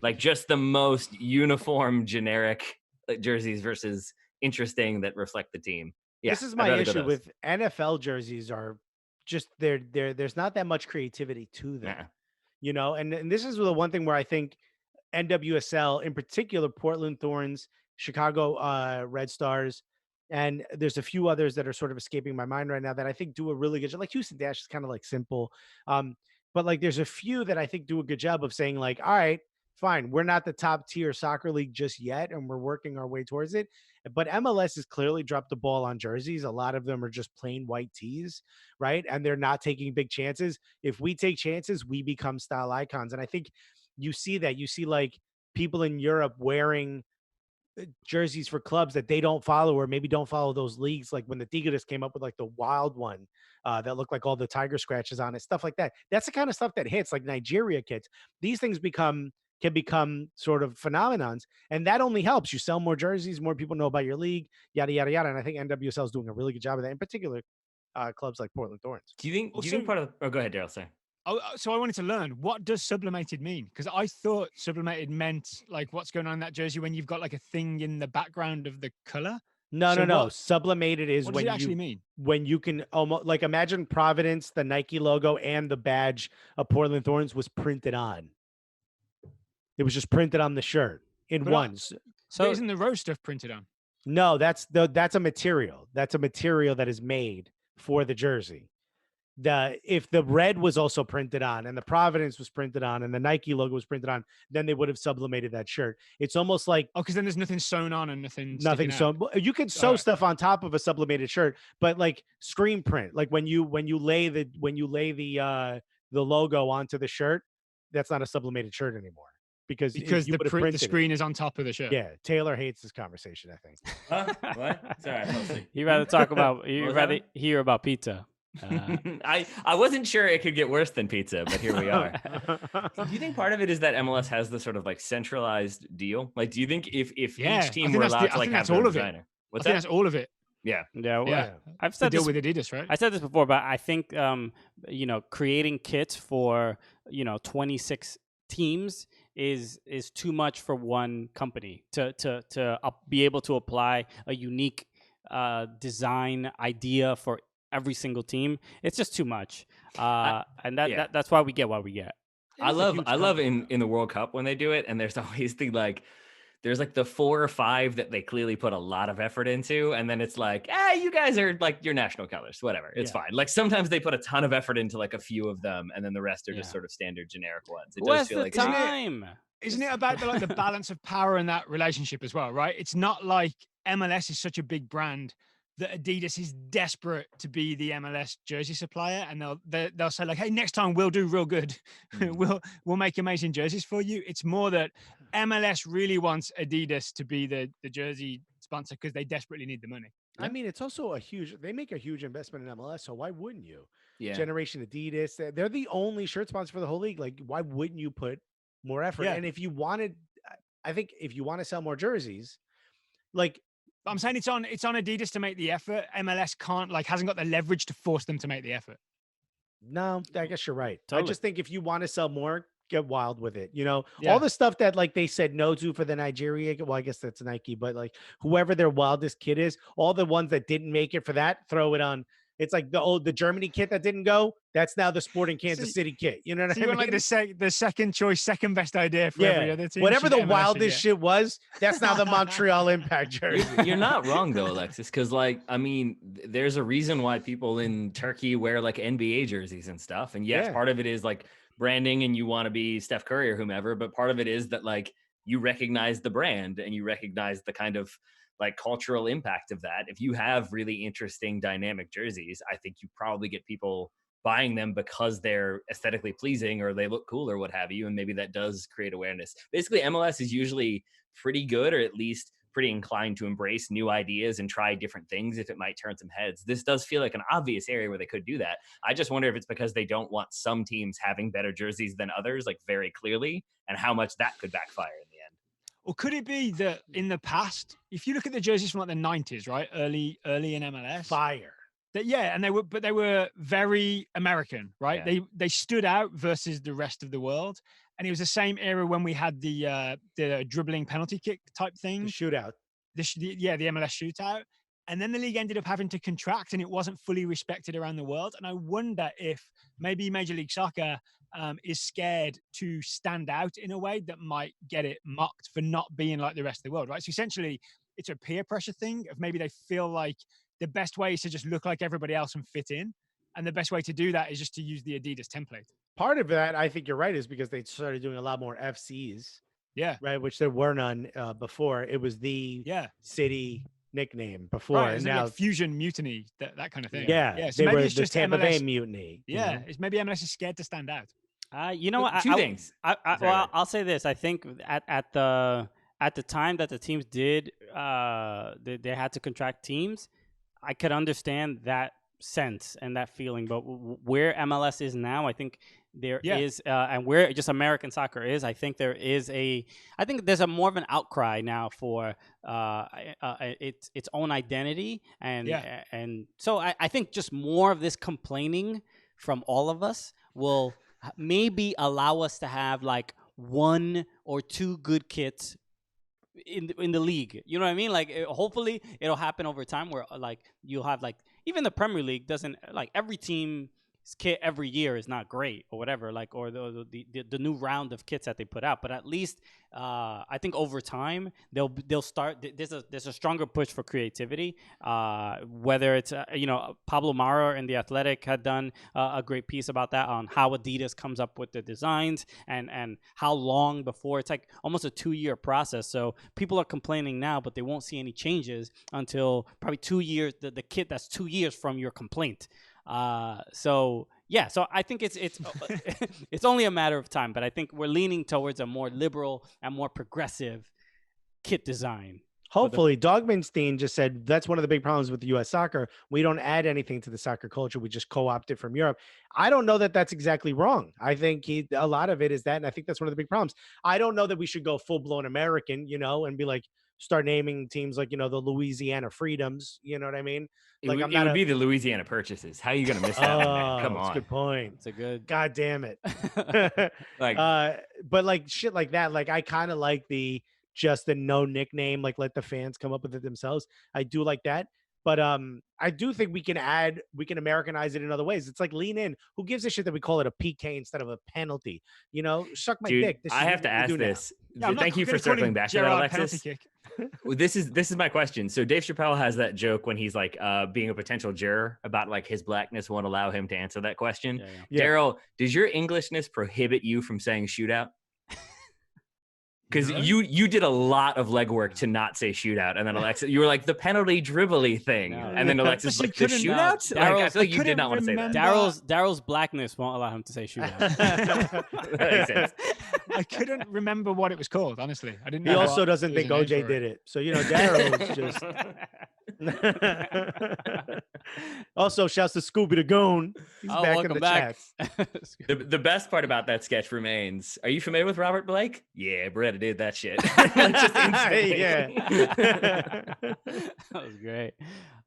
Like just the most uniform, generic jerseys versus interesting that reflect the team. Yeah, This is I'd my rather go issue those. with NFL jerseys are just there's not that much creativity to them. Nah. You know, and this is the one thing where I think NWSL, in particular, Portland Thorns, Chicago Red Stars, and there's a few others that are sort of escaping my mind right now that I think do a really good job. Like Houston Dash is kind of like simple, but like there's a few that I think do a good job of saying like, all right, fine, we're not the top tier soccer league just yet, and we're working our way towards it. But MLS has clearly dropped the ball on jerseys. A lot of them are just plain white tees, right? And they're not taking big chances. If we take chances, we become style icons. And I think you see that. You see like people in Europe wearing jerseys for clubs that they don't follow or maybe don't follow those leagues. Like when the Tigres came up with like the wild one that looked like all the tiger scratches on it, stuff like that. That's the kind of stuff that hits, like Nigeria kits. These things can become sort of phenomenons, and that only helps you sell more jerseys, more people know about your league, yada yada yada. And I think NWSL is doing a really good job of that, in particular clubs like Portland Thorns. Do you think part of oh, go ahead, Daryl, sorry. Oh, so I wanted to learn, what does sublimated mean? Because I thought sublimated meant like what's going on in that jersey when you've got like a thing in the background of the color. No. So Sublimated is What does when it actually mean? when you can almost like imagine Providence, the Nike logo and the badge of Portland Thorns was printed on. It was just printed on the shirt in But ones. So So isn't the rose stuff printed on? No, that's a material. That's a material that is made for the jersey. If the red was also printed on and the Providence was printed on and the Nike logo was printed on, then they would have sublimated that shirt. It's almost like Oh, because then there's nothing sewn on and nothing. nothing sticking sewn. out. You can sew Alright. stuff on top of a sublimated shirt, but like screen print, like when you lay the logo onto the shirt, that's not a sublimated shirt anymore because the screen is on top of the shirt. Yeah, Taylor hates this conversation, I think. Huh? What? Sorry, I fell asleep. He'd rather talk about. He'd was rather that? hear about pizza. I wasn't sure it could get worse than pizza, but here we are. Do you think part of it is that MLS has the sort of like centralized deal? Like, do you think if Yeah, each I team think were that's allowed to I like think have that's their all of it. designer? What's I think that? that's all of it. Yeah. Yeah, well, Yeah. I've The said deal this. with Adidas, right? I said this before, but I think creating kits for 26 teams is too much for one company to be able to apply a unique design idea for every single team. It's just too much, and that's why we get what we get. I love in the World Cup when they do it, and there's always the like. There's like the 4 or 5 that they clearly put a lot of effort into. And then it's like, you guys are like your national colors, whatever. It's fine. Like sometimes they put a ton of effort into like a few of them. And then the rest are just sort of standard generic ones. It does feel like time. Isn't it about the balance of power in that relationship as well, right? It's not like MLS is such a big brand that Adidas is desperate to be the MLS jersey supplier, and they'll say like, "Hey, next time we'll do real good. we'll make amazing jerseys for you." It's more that MLS really wants Adidas to be the jersey sponsor because they desperately need the money. I mean, it's also they make a huge investment in MLS, so why wouldn't you? Yeah. Generation Adidas, they're the only shirt sponsor for the whole league. Like, why wouldn't you put more effort? Yeah. And if you wanted, I think if you want to sell more jerseys, like. I'm saying it's on Adidas to make the effort. MLS hasn't got the leverage to force them to make the effort. No, I guess you're right. Totally. I just think if you want to sell more, get wild with it. Yeah. All the stuff that like they said no to for the Nigeria. Well, I guess that's Nike, but like whoever their wildest kid is, all the ones that didn't make it for that, throw it on. It's like the Germany kit that didn't go. That's now the Sporting Kansas City kit. You know what I mean? Like the second choice, second best idea for every other team. Whatever the wildest shit was, that's now the Montreal Impact jersey. You're not wrong though, Alexis, because like I mean, there's a reason why people in Turkey wear like NBA jerseys and stuff. And yes, part of it is like branding and you want to be Steph Curry or whomever, but part of it is that like you recognize the brand and you recognize the kind of like cultural impact of that. If you have really interesting dynamic jerseys, I think you probably get people buying them because they're aesthetically pleasing or they look cool or what have you. And maybe that does create awareness. Basically, MLS is usually pretty good, or at least pretty inclined to embrace new ideas and try different things if it might turn some heads. This does feel like an obvious area where they could do that. I just wonder if it's because they don't want some teams having better jerseys than others, like very clearly, and how much that could backfire in the end. Or could it be that in the past, if you look at the jerseys from like the 90s, right, early in MLS, fire. And they were very American, right? Yeah. They stood out versus the rest of the world, and it was the same era when we had the dribbling penalty kick type thing, The shootout. the MLS shootout, and then the league ended up having to contract, and it wasn't fully respected around the world. And I wonder if maybe Major League Soccer is scared to stand out in a way that might get it mocked for not being like the rest of the world, right? So essentially, it's a peer pressure thing of maybe they feel like the best way is to just look like everybody else and fit in. And the best way to do that is just to use the Adidas template. Part of that, I think you're right, is because they started doing a lot more FCs. Yeah. Right. Which there were none before. It was the city nickname before. Right, and now now like Fusion Mutiny, that kind of thing. Yeah. So they maybe were it's the just Tampa MLS, Bay Mutiny. Yeah. It's maybe MLS is scared to stand out. You know what? Two things. I'll say this. I think at the time that the teams did, they had to contract teams. I could understand that sense and that feeling, but where MLS is now, I think there is, and where just American soccer is, I think there's a more of an outcry now for its own identity, and so I think just more of this complaining from all of us will maybe allow us to have like 1 or 2 good kits in the league. You know what I mean? Like hopefully it'll happen over time where like you'll have like even the Premier League doesn't like every team's kit every year is not great or whatever, like or the new round of kits that they put out, but at least I think over time they'll start. There's a stronger push for creativity. Whether it's Pablo Mara and The Athletic had done a great piece about that on how Adidas comes up with the designs and how long before it's like almost a 2-year process. So people are complaining now, but they won't see any changes until probably 2 years. The kit that's 2 years from your complaint. So Yeah, so I think it's it's only a matter of time, but I think we're leaning towards a more liberal and more progressive kit design. Hopefully, Dogmanstein just said that's one of the big problems with the U.S. soccer. We don't add anything to the soccer culture. We just co-opt it from Europe. I don't know that that's exactly wrong. I think a lot of it is that, and I think that's one of the big problems. I don't know that we should go full-blown American, and be like, start naming teams like, the Louisiana Freedoms. You know what I mean? Like, it would be the Louisiana Purchases. How are you going to miss that one, man? Come That's on. a good point. It's a good. God damn it. Like, but like shit like that, like I kind of like the just the no nickname, like let the fans come up with it themselves. I do like that. But I do think we can Americanize it in other ways. It's like lean in. Who gives a shit that we call it a PK instead of a penalty? Suck my dude, dick. I have to ask this. Yeah, Thank you for circling back to that, Alexis. Kick. This is my question. So Dave Chappelle has that joke when he's like being a potential juror about like his blackness won't allow him to answer that question. Yeah. Daryl, does your Englishness prohibit you from saying shootout? Because you did a lot of legwork to not say shootout, and then Alexis, you were like the penalty dribbly thing, and then Alexis like the shootout. Like, I feel like you did not want to say that. Daryl's blackness won't allow him to say shootout. That makes sense. I couldn't remember what it was called. Honestly, I didn't. He know also what doesn't there think was a name OJ for it. did it. So Daryl is just. Also, shouts to Scooby the Goon. He's back in welcome the back. chats. The best part about that sketch remains. Are you familiar with Robert Blake? Yeah, Brett did that shit. Just instantly. Yeah. That was great.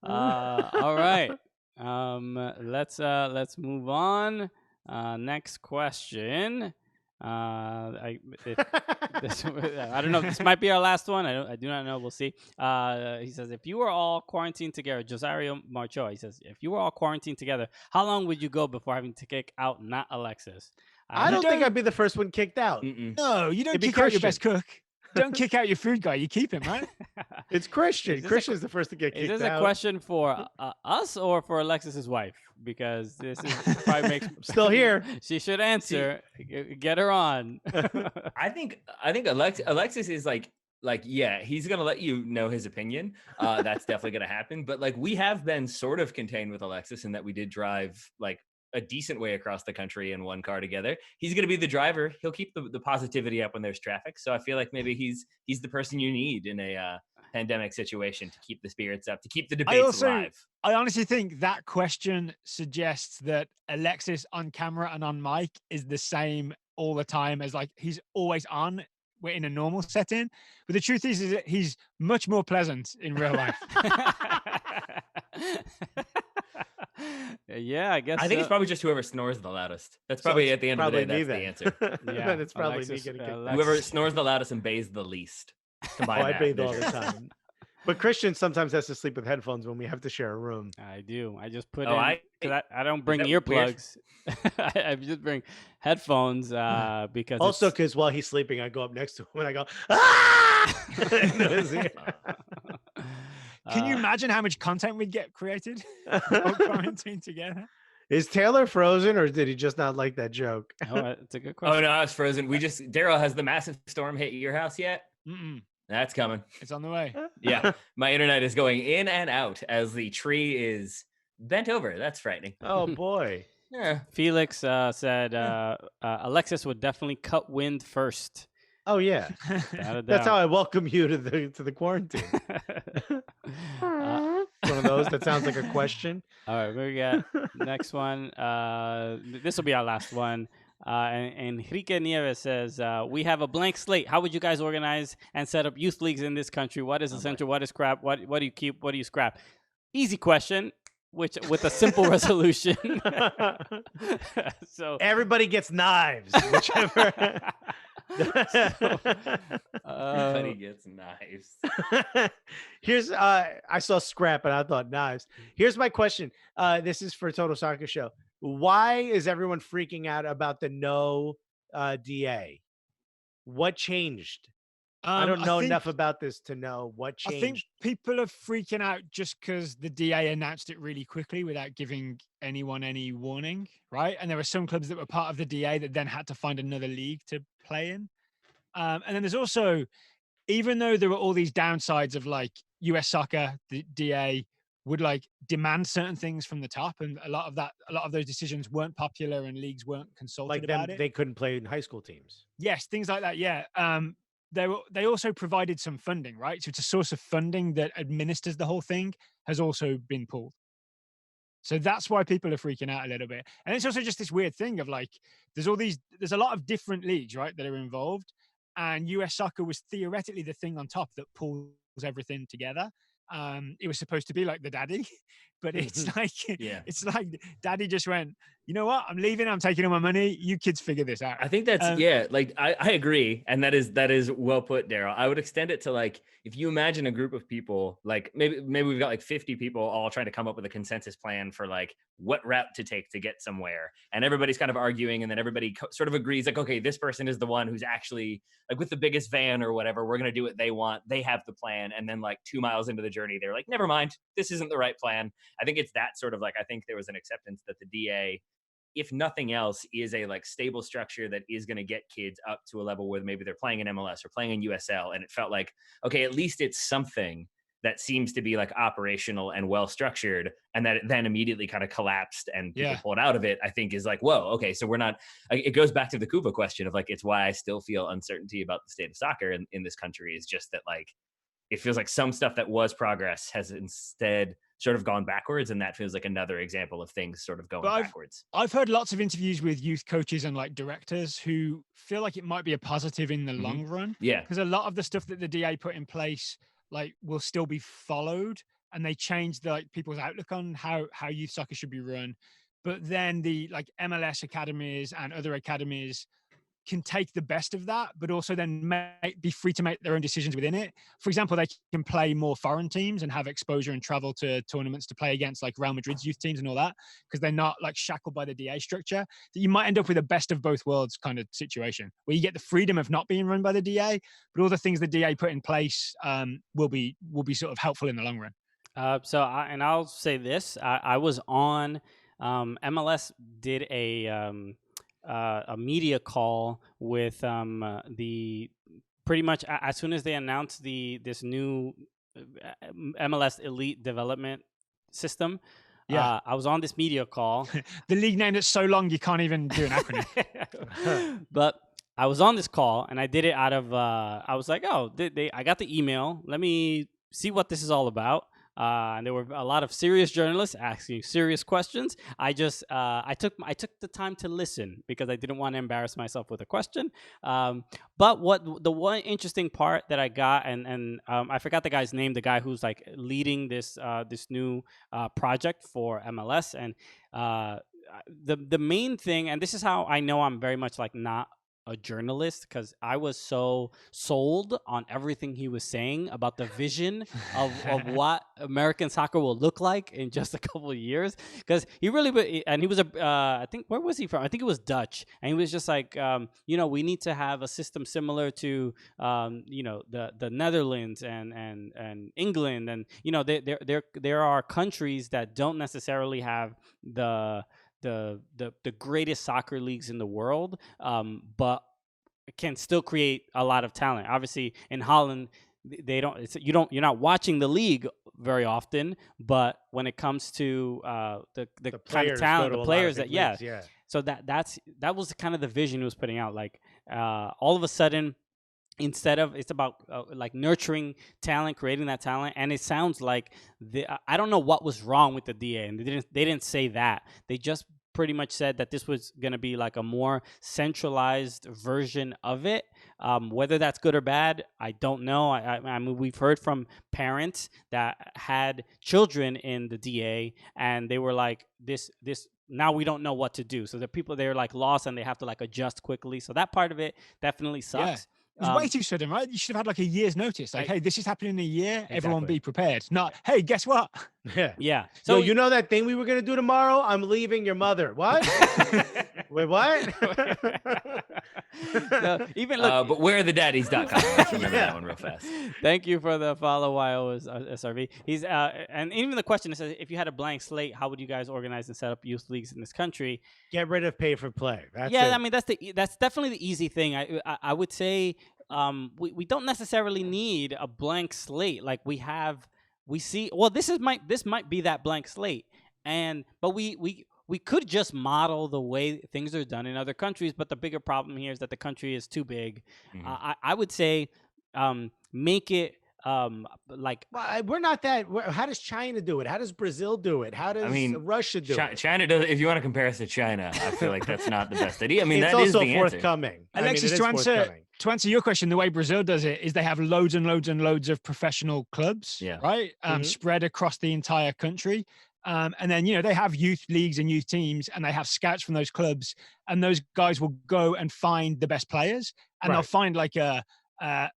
All right. Let's move on. Next question. I don't know if this might be our last one. I do not know. We'll see. He says, if you were all quarantined together, Josario Marcho, he says, if you were all quarantined together, how long would you go before having to kick out not Alexis? I don't think I'd be the first one kicked out. No, you don't kick out your best cook. Don't kick out your food guy. You keep him, right? It's Christian. Christian's the first to get kicked out. Is this a question for us or for Alexis's wife? Because this is probably makes still here. She should answer. Get her on. I think Alexis is like yeah, he's gonna let you know his opinion. That's definitely gonna happen. But like we have been sort of contained with Alexis in that we did drive like a decent way across the country in one car together. He's going to be the driver. He'll keep the positivity up when there's traffic. So I feel like maybe he's the person you need in a pandemic situation to keep the spirits up, to keep the debates alive. I honestly think that question suggests that Alexis on camera and on mic is the same all the time as like he's always on. We're in a normal setting. But the truth is that he's much more pleasant in real life. Yeah, I guess. I think it's probably just whoever snores the loudest. That's probably at the end of the day. That's the answer. Yeah, it's probably Alexis, me getting kicked. Whoever snores the loudest and bathes the least. I bathe all the time. But Christian sometimes has to sleep with headphones when we have to share a room. I do. I just put I don't bring earplugs. I just bring headphones because also because while he's sleeping, I go up next to him and I go, ah! Can you imagine how much content we'd get created while quarantined together? Is Taylor frozen or did he just not like that joke? Oh, it's a good question. Oh no, I was frozen. Daryl, has the massive storm hit your house yet? Mm-mm. That's coming. It's on the way. Yeah, my internet is going in and out as the tree is bent over. That's frightening. Oh boy. Yeah. Felix said Alexis would definitely cut wind first. Oh yeah, that's how I welcome you to the quarantine. One of those that sounds like a question. All right, we got next one. This will be our last one. And Enrique Nieves says, we have a blank slate. How would you guys organize and set up youth leagues in this country? What is essential? What is scrap? What do you keep? What do you scrap? Easy question, which with a simple resolution. So everybody gets knives, whichever. Everybody gets knives. Here's I saw scrap and I thought knives. Here's my question. This is for Total Soccer Show. Why is everyone freaking out about the no DA? What changed? I don't know enough about this to know what changed. I think people are freaking out just because the DA announced it really quickly without giving anyone any warning, right? And there were some clubs that were part of the DA that then had to find another league to play in. And then there's also, even though there were all these downsides of like US soccer, the DA, would like demand certain things from the top, and a lot of those decisions weren't popular, and leagues weren't consulted Like about them, it. they couldn't play in high school teams. Yes, things like that. Yeah. They also provided some funding, right? So it's a source of funding that administers the whole thing has also been pulled. So that's why people are freaking out a little bit. And it's also just this weird thing of like, there's a lot of different leagues, right, that are involved. And US soccer was theoretically the thing on top that pulls everything together. It was supposed to be like the daddy, but it's like, Yeah. it's like daddy just went, you know what? I'm leaving. I'm taking all my money. You kids figure this out. I think that's like I agree, and that is well put, Daryl. I would extend it to like, if you imagine a group of people, like maybe we've got like 50 people all trying to come up with a consensus plan for like what route to take to get somewhere, and everybody's kind of arguing, and then everybody sort of agrees like, okay, this person is the one who's actually like with the biggest van or whatever, we're going to do what they want, they have the plan, and then like 2 miles into the journey they're like, never mind, this isn't the right plan. I think it's that sort of like, I think there was an acceptance that the DA, if nothing else, is a like stable structure that is going to get kids up to a level where maybe they're playing in MLS or playing in USL. And it felt like, okay, at least it's something that seems to be like operational and well structured, and that it then immediately kind of collapsed and people pulled out of it, I think is like, whoa, okay, so we're not, it goes back to the Kuva question of like, it's why I still feel uncertainty about the state of soccer in this country, is just that like, it feels like some stuff that was progress has instead sort of gone backwards, and that feels like another example of things sort of going backwards. I've heard lots of interviews with youth coaches and like directors who feel like it might be a positive in the long run. Yeah. Because a lot of the stuff that the DA put in place like will still be followed, and they change the like people's outlook on how youth soccer should be run. But then the like MLS academies and other academies can take the best of that, but also then be free to make their own decisions within it. For example, they can play more foreign teams and have exposure and travel to tournaments to play against like Real Madrid's youth teams and all that, because they're not like shackled by the DA structure. That you might end up with a best of both worlds kind of situation where you get the freedom of not being run by the DA, but all the things the DA put in place will be sort of helpful in the long run. I'll say this: I was on MLS did a media call with the pretty much as soon as they announced this new MLS Elite Development System. Yeah, I was on this media call. The league name that's so long you can't even do an acronym. But I was on this call and I did it out of I was like, oh, I got the email. Let me see what this is all about. And there were a lot of serious journalists asking serious questions. I took the time to listen because I didn't want to embarrass myself with a question. But the one interesting part that I got, and I forgot the guy's name, the guy who's like leading this new project for MLS, and the main thing, and this is how I know I'm very much like not a journalist, because I was so sold on everything he was saying about the vision of what American soccer will look like in just a couple of years. Because he really, and he was I think, where was he from? I think it was Dutch, and he was just like, we need to have a system similar to, the Netherlands and England, and there are countries that don't necessarily have the greatest soccer leagues in the world, but can still create a lot of talent. Obviously, in Holland, they don't. You're not watching the league very often, but when it comes to the kind of talent, the players that leagues, So that was kind of the vision he was putting out. Like all of a sudden, instead of, it's about like nurturing talent, creating that talent, and it sounds like I don't know what was wrong with the DA, and they didn't say that. They just pretty much said that this was going to be like a more centralized version of it. Whether that's good or bad, I don't know. I mean, we've heard from parents that had children in the DA, and they were like, this. Now we don't know what to do. So the people, they're like lost, and they have to like adjust quickly. So that part of it definitely sucks. Yeah. It was way too sudden, right? You should have had like a year's notice. Like, hey, this is happening in a year. Exactly. Everyone be prepared. Not, hey, guess what? Yeah. So you know that thing we were going to do tomorrow? I'm leaving your mother. What? Wait, what? So, even look, but where are the daddies.com? Let's remember that one real fast. Thank you for the follow, YO SRV. He's and even the question is, if you had a blank slate, how would you guys organize and set up youth leagues in this country? Get rid of pay for play. I mean, that's definitely the easy thing. I would say we don't necessarily need a blank slate. Like we have we see. Well, this might be that blank slate, but we could just model the way things are done in other countries. But the bigger problem here is that the country is too big. I would say make it. Like we're not that. How does China do it? How does Brazil do it? How does Russia do it? China does. If you want to compare us to China, I feel like that's not the best idea. I mean, it's that also is the forthcoming. Alexis, to answer your question, the way Brazil does it is they have loads and loads and loads of professional clubs, right? Spread across the entire country. And then, they have youth leagues and youth teams, and they have scouts from those clubs, and those guys will go and find the best players, and they'll find like a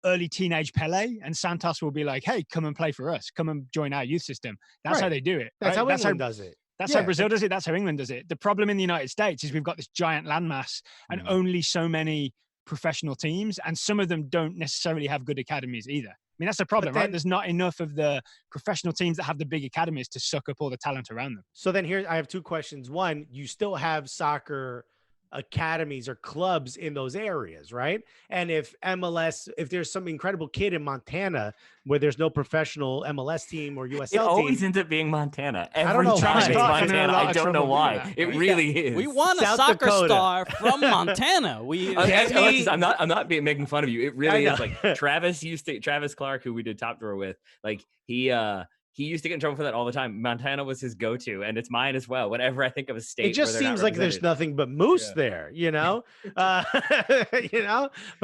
early teenage Pele, and Santos will be like, hey, come and play for us, come and join our youth system. That's how they do it. That's how England does it. That's how Brazil does it. That's how England does it. The problem in the United States is we've got this giant landmass and only so many professional teams, and some of them don't necessarily have good academies either. I mean, that's the problem, right? There's not enough of the professional teams that have the big academies to suck up all the talent around them. So then here I have two questions. One, you still have soccer academies or clubs in those areas, right? And if there's some incredible kid in Montana where there's no professional MLS team or USL team, it always team, ends up being Montana. I don't know time why. it's Montana. I don't know why. It really is. We want South a soccer Dakota. star from Montana. Alexis, I'm not making fun of you. It really is. Like Travis Clark, who we did Top Drawer with, like he used to get in trouble for that all the time. Montana was his go-to, and it's mine as well. Whenever I think of a state, it just seems like there's nothing but moose there, But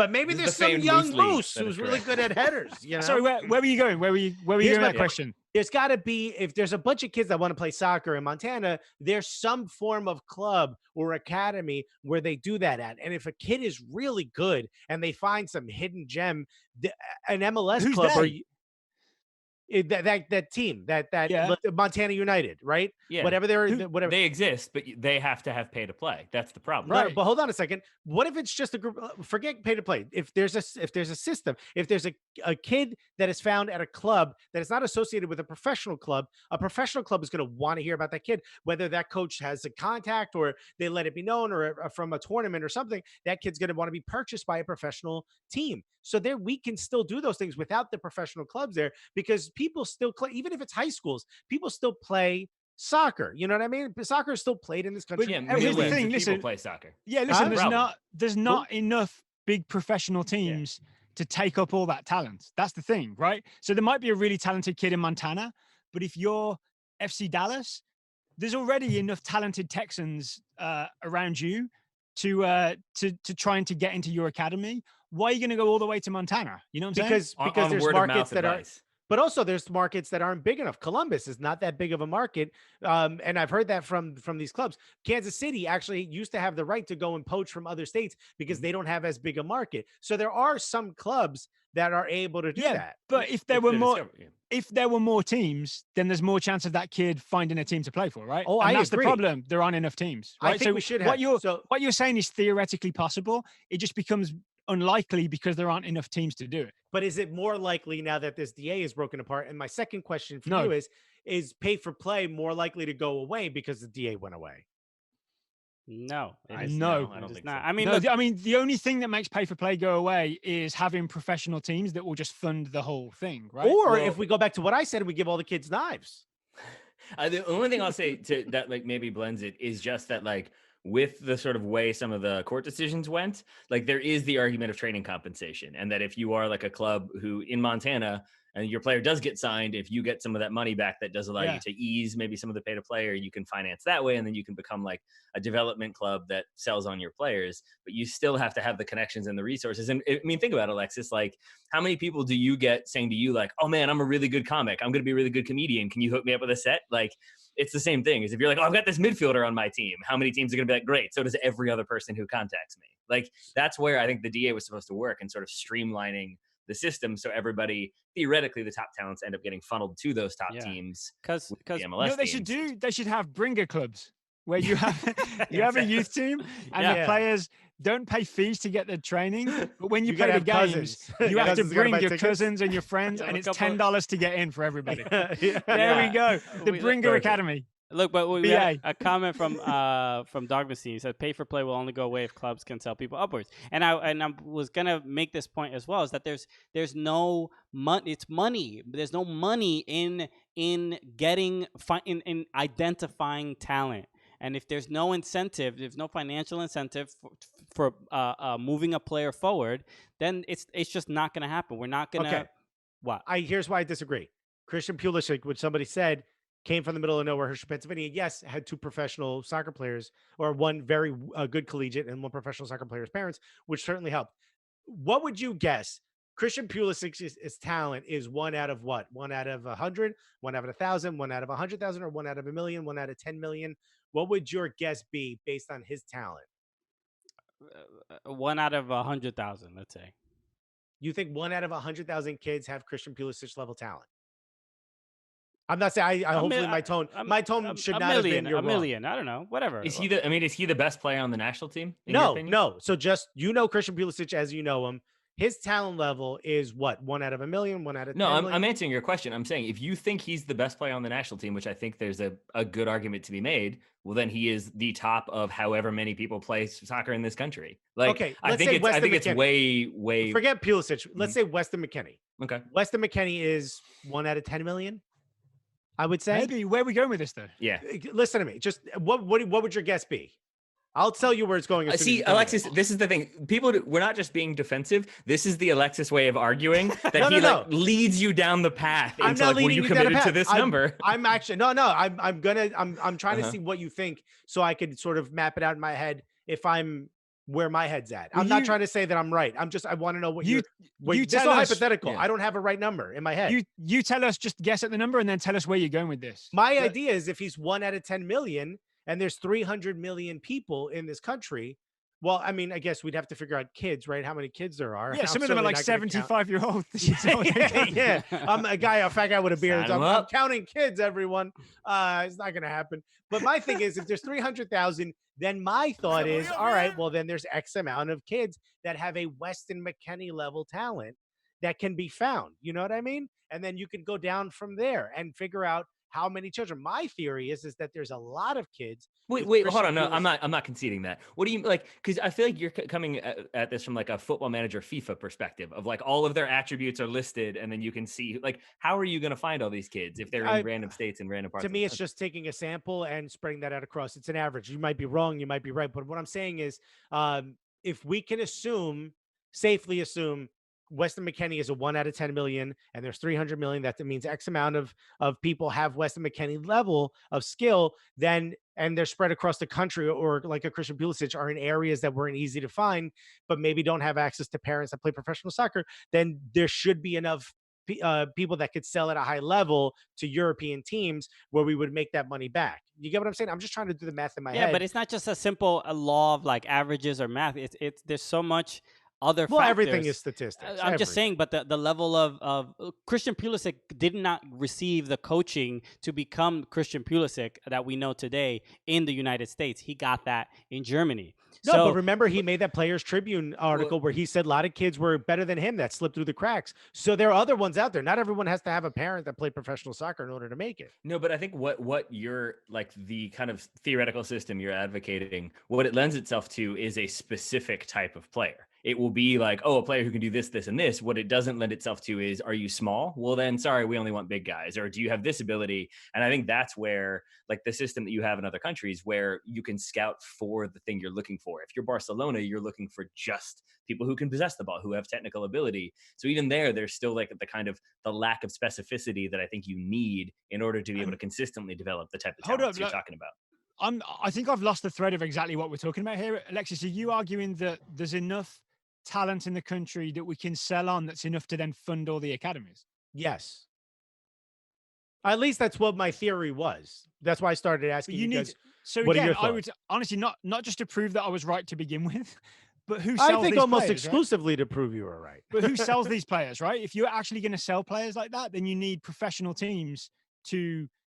maybe there's some young moose who's really good at headers. Sorry, where were you going? Where were you going with that question? There's got to be, if there's a bunch of kids that want to play soccer in Montana, there's some form of club or academy where they do that at. And if a kid is really good and they find some hidden gem, an MLS Who's club they? that team, Montana United, right? Yeah. Whatever they exist, but they have to have pay to play. That's the problem. Right. But hold on a second. What if it's just a group? Forget pay to play. If there's a system, if there's a kid that is found at a club that is not associated with a professional club is going to want to hear about that kid, whether that coach has a contact or they let it be known or from a tournament or something. That kid's going to want to be purchased by a professional team. So there, we can still do those things without the professional clubs there, because people still play, even if it's high schools, people still play soccer. You know what I mean? Soccer is still played in this country. But here's the thing. Listen, people play soccer. Yeah, listen. There's not enough big professional teams to take up all that talent. That's the thing, right? So there might be a really talented kid in Montana, but if you're FC Dallas, there's already enough talented Texans around you to trying to get into your academy. Why are you going to go all the way to Montana? You know what I'm saying? Because there's markets that are. But also there's markets that aren't big enough. Columbus is not that big of a market. And I've heard that from these clubs. Kansas City actually used to have the right to go and poach from other states because they don't have as big a market. So there are some clubs that are able to do that. But if there were more teams, then there's more chance of that kid finding a team to play for, right? Oh, and that's agree. the problem. There aren't enough teams. Right? I think we should have. What you're saying is theoretically possible. It just becomes unlikely because there aren't enough teams to do it. But is it more likely now that this DA is broken apart? And my second question for you is pay for play more likely to go away because the DA went away? No, I don't think not. So. I mean, the only thing that makes pay for play go away is having professional teams that will just fund the whole thing, right? Or if we go back to what I said, we give all the kids knives. The only thing I'll say to that, like, maybe blends it, is just that, like, with the sort of way some of the court decisions went, like, there is the argument of training compensation, and that if you are like a club who in Montana and your player does get signed, if you get some of that money back, that does allow you to ease maybe some of the pay to play, or you can finance that way, and then you can become like a development club that sells on your players. But you still have to have the connections and the resources. And I mean, think about it, Alexis, like, how many people do you get saying to you, like, oh man, I'm a really good comic, I'm going to be a really good comedian, can you hook me up with a set? Like, it's the same thing as if you're like, oh, I've got this midfielder on my team, how many teams are going to be like, great, so does every other person who contacts me. Like, that's where I think the DA was supposed to work, and sort of streamlining the system so everybody, theoretically, the top talents end up getting funneled to those top teams. Because the MLS they should have bringer clubs where you have have a youth team and the players don't pay fees to get the training, but when you play the games, you have to bring your cousins and your friends, and it's $10 to get in for everybody. There we go. The Bringer Academy. Look, but we BA. had a comment from Dogmacy. He said, "Pay for play will only go away if clubs can sell people upwards." And I was gonna make this point as well: is that there's no money. It's money. There's no money in getting in identifying talent. And if there's no incentive, there's no financial incentive for moving a player forward, then it's just not going to happen. We're not going to. Okay. What? Here's why I disagree. Christian Pulisic, which somebody said came from the middle of nowhere, Hershey, Pennsylvania. Yes, had 2 professional soccer players, or one very good collegiate and 1 professional soccer player's parents, which certainly helped. What would you guess? Christian Pulisic's talent is 1 out of what? 1 out of 100, 1 out of 1,000, 1 out of 100,000, or 1 out of 1,000,000, 1 out of 10 million. What would your guess be based on his talent? 1 out of 100,000, let's say. You think 1 out of 100,000 kids have Christian Pulisic level talent? I'm not saying. Hopefully, my tone should not have been. A million. I don't know. Whatever. Is he the best player on the national team? No. So just Christian Pulisic as you know him. His talent level is what? 1 out of 1,000,000, 1 out of 10 No, million? I'm answering your question. I'm saying if you think he's the best player on the national team, which I think there's a good argument to be made, well, then he is the top of however many people play soccer in this country. Like, okay, I think it's way. Forget Pulisic. Let's say Weston McKennie. Okay. Weston McKennie is 1 out of 10 million. I would say. Maybe. Where are we going with this, though? Yeah. Listen to me. Just what would your guess be? I'll tell you where it's going. See, Alexis, this is the thing. We're not just being defensive. This is the Alexis way of arguing that leads you down the path. I'm not leading you you down the committed path. to this number. I'm actually I'm trying to see what you think so I could sort of map it out in my head if I'm where my head's at. I'm not trying to say that I'm right. I want to know what you this is hypothetical. Yeah. I don't have a right number in my head. You tell us, just guess at the number and then tell us where you're going with this. My idea is if he's 1 out of 10 million and there's 300 million people in this country. Well, I mean, I guess we'd have to figure out kids, right? How many kids there are. Yeah, some of them are like 75-year-olds. Yeah. I'm a fat guy with a beard. I'm counting kids, everyone. It's not going to happen. But my thing is, if there's 300,000, then my thought is, all right, well, then there's X amount of kids that have a Weston McKennie level talent that can be found. You know what I mean? And then you can go down from there and figure out how many children. My theory is that there's a lot of kids. Wait, hold on. No, I'm not conceding that. What do you like? Because I feel like you're coming at this from like a Football Manager FIFA perspective of like all of their attributes are listed, and then you can see like how are you going to find all these kids if they're in random states and random parts. To me, it's just taking a sample and spreading that out across. It's an average. You might be wrong, you might be right, but what I'm saying is, if we can safely assume. Weston McKennie is a 1 out of 10 million, and there's 300 million. That means X amount of people have Weston McKennie level of skill. Then, and they're spread across the country, or like a Christian Pulisic, are in areas that weren't easy to find, but maybe don't have access to parents that play professional soccer. Then there should be enough people that could sell at a high level to European teams where we would make that money back. You get what I'm saying? I'm just trying to do the math in my head. Yeah, but it's not just a simple law of like averages or math. It's there's so much. Other factors. Everything is statistics. I'm just saying, but the level of Christian Pulisic did not receive the coaching to become Christian Pulisic that we know today in the United States. He got that in Germany. No, but remember, he made that Players Tribune article where he said a lot of kids were better than him that slipped through the cracks. So there are other ones out there. Not everyone has to have a parent that played professional soccer in order to make it. No, but I think what you're like the kind of theoretical system you're advocating, what it lends itself to is a specific type of player. It will be like, oh, a player who can do this, this, and this. What it doesn't lend itself to is, are you small? Well, then, sorry, we only want big guys. Or do you have this ability? And I think that's where, like the system that you have in other countries, where you can scout for the thing you're looking for. If you're Barcelona, you're looking for just people who can possess the ball, who have technical ability. So even there's still like the kind of the lack of specificity that I think you need in order to be able to consistently develop the type of talents you're talking about. I think I've lost the thread of exactly what we're talking about here. Alexis, are you arguing that there's enough talent in the country that we can sell on that's enough to then fund all the academies? Yes. At least that's what my theory was. That's why I started asking you guys. So again, I would honestly not just to prove that I was right to begin with, but who sells I think these almost players, exclusively to prove you were right. But who sells these players, right? If you're actually going to sell players like that, then you need professional teams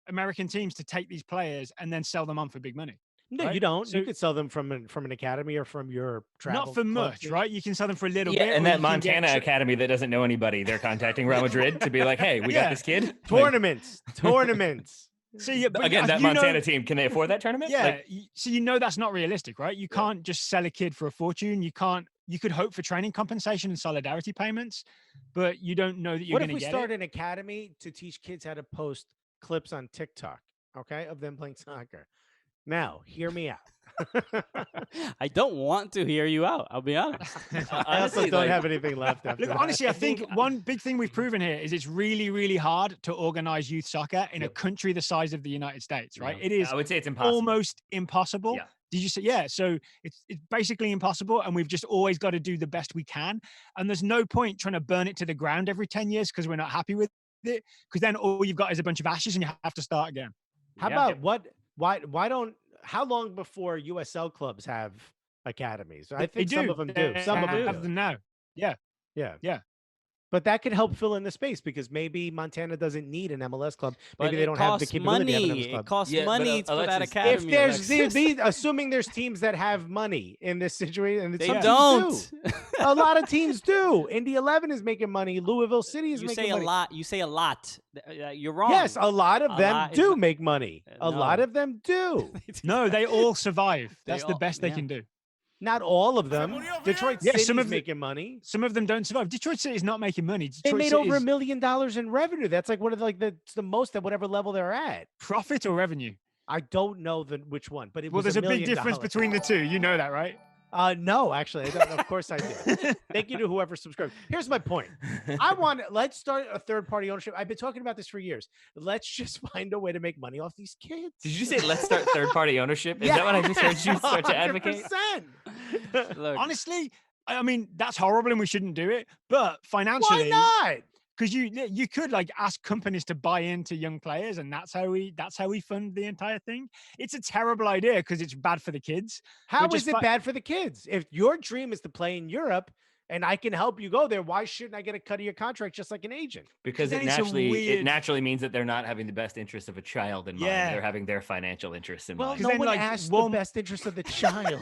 American teams to take these players and then sell them on for big money. No, right? you don't. So, you could sell them from an academy or from your travel. Not for much, right? You can sell them for a little bit. And that Montana academy that doesn't know anybody, they're contacting Real Madrid to be like, hey, we got this kid. Tournaments. See, but Again, that you know- Montana team, can they afford that tournament? Yeah. Like, So you know that's not realistic, right? You can't just sell a kid for a fortune. You can't. You could hope for training compensation and solidarity payments, but you don't know that you're What going if to we get start it. an academy to teach kids how to post clips on TikTok, okay, of them playing soccer? Now, hear me out. I don't want to hear you out. I'll be honest. I also honestly, don't like- have anything left after Look, that. honestly, I think think- one big thing we've proven here is it's really, really hard to organize youth soccer in a Yep. country the size of the United States, right? Yeah. It is I would say it's impossible. almost impossible. Yeah. Did you say? Yeah. So it's basically impossible, and we've just always got to do the best we can. And there's no point trying to burn it to the ground every 10 years because we're not happy with it. Because then all you've got is a bunch of ashes, and you have to start again. How Yeah. about why don't how long before USL clubs have academies? I think some of them do. Some of them have do. them now. Yeah. Yeah. But that could help fill in the space because maybe Montana doesn't need an MLS club. But Maybe they it don't have the costs capability to have an money. MLS It club. costs Yeah, but, money for that Alexis, academy. If there's Alexis. assuming there's teams that have money in this situation, and They some don't. teams do. A lot of teams do. Indy 11 is making money. Louisville City is You making say money. a lot. You say a lot. You're wrong. Yes, a lot of A them lot is do not- make money. A lot no. of them do. No, they all survive. They That's the all- best they yeah. can do. Not all of them. Detroit Yeah, City's some of the- making money. Some of them don't survive. Detroit City is not making money. They Detroit made City over is $1 million in revenue. That's like one of the most at whatever level they're at. profit or revenue. I don't know which one, but it Well, was there's $1 a big million. difference between the two. You know that, right? No, actually, I don't. Of course I do. Thank you to whoever subscribed. Here's my point. Let's start a third party ownership. I've been talking about this for years. Let's just find a way to make money off these kids. Did you say let's start third party ownership? Is that what I just heard you start to advocate? 100%. Look, Honestly, I mean, that's horrible and we shouldn't do it. But financially, Why not? because you could like ask companies to buy into young players, and that's how we fund the entire thing. It's a terrible idea because it's bad for the kids. How But is just it bad for the kids? If your dream is to play in Europe and I can help you go there, why shouldn't I get a cut of your contract just like an agent? Because Then it it's a naturally weird- means that they're not having the best interest of a child in mind. Yeah. They're having their financial interests in Well, mind. no then, one like, asked one- the best interest of the child.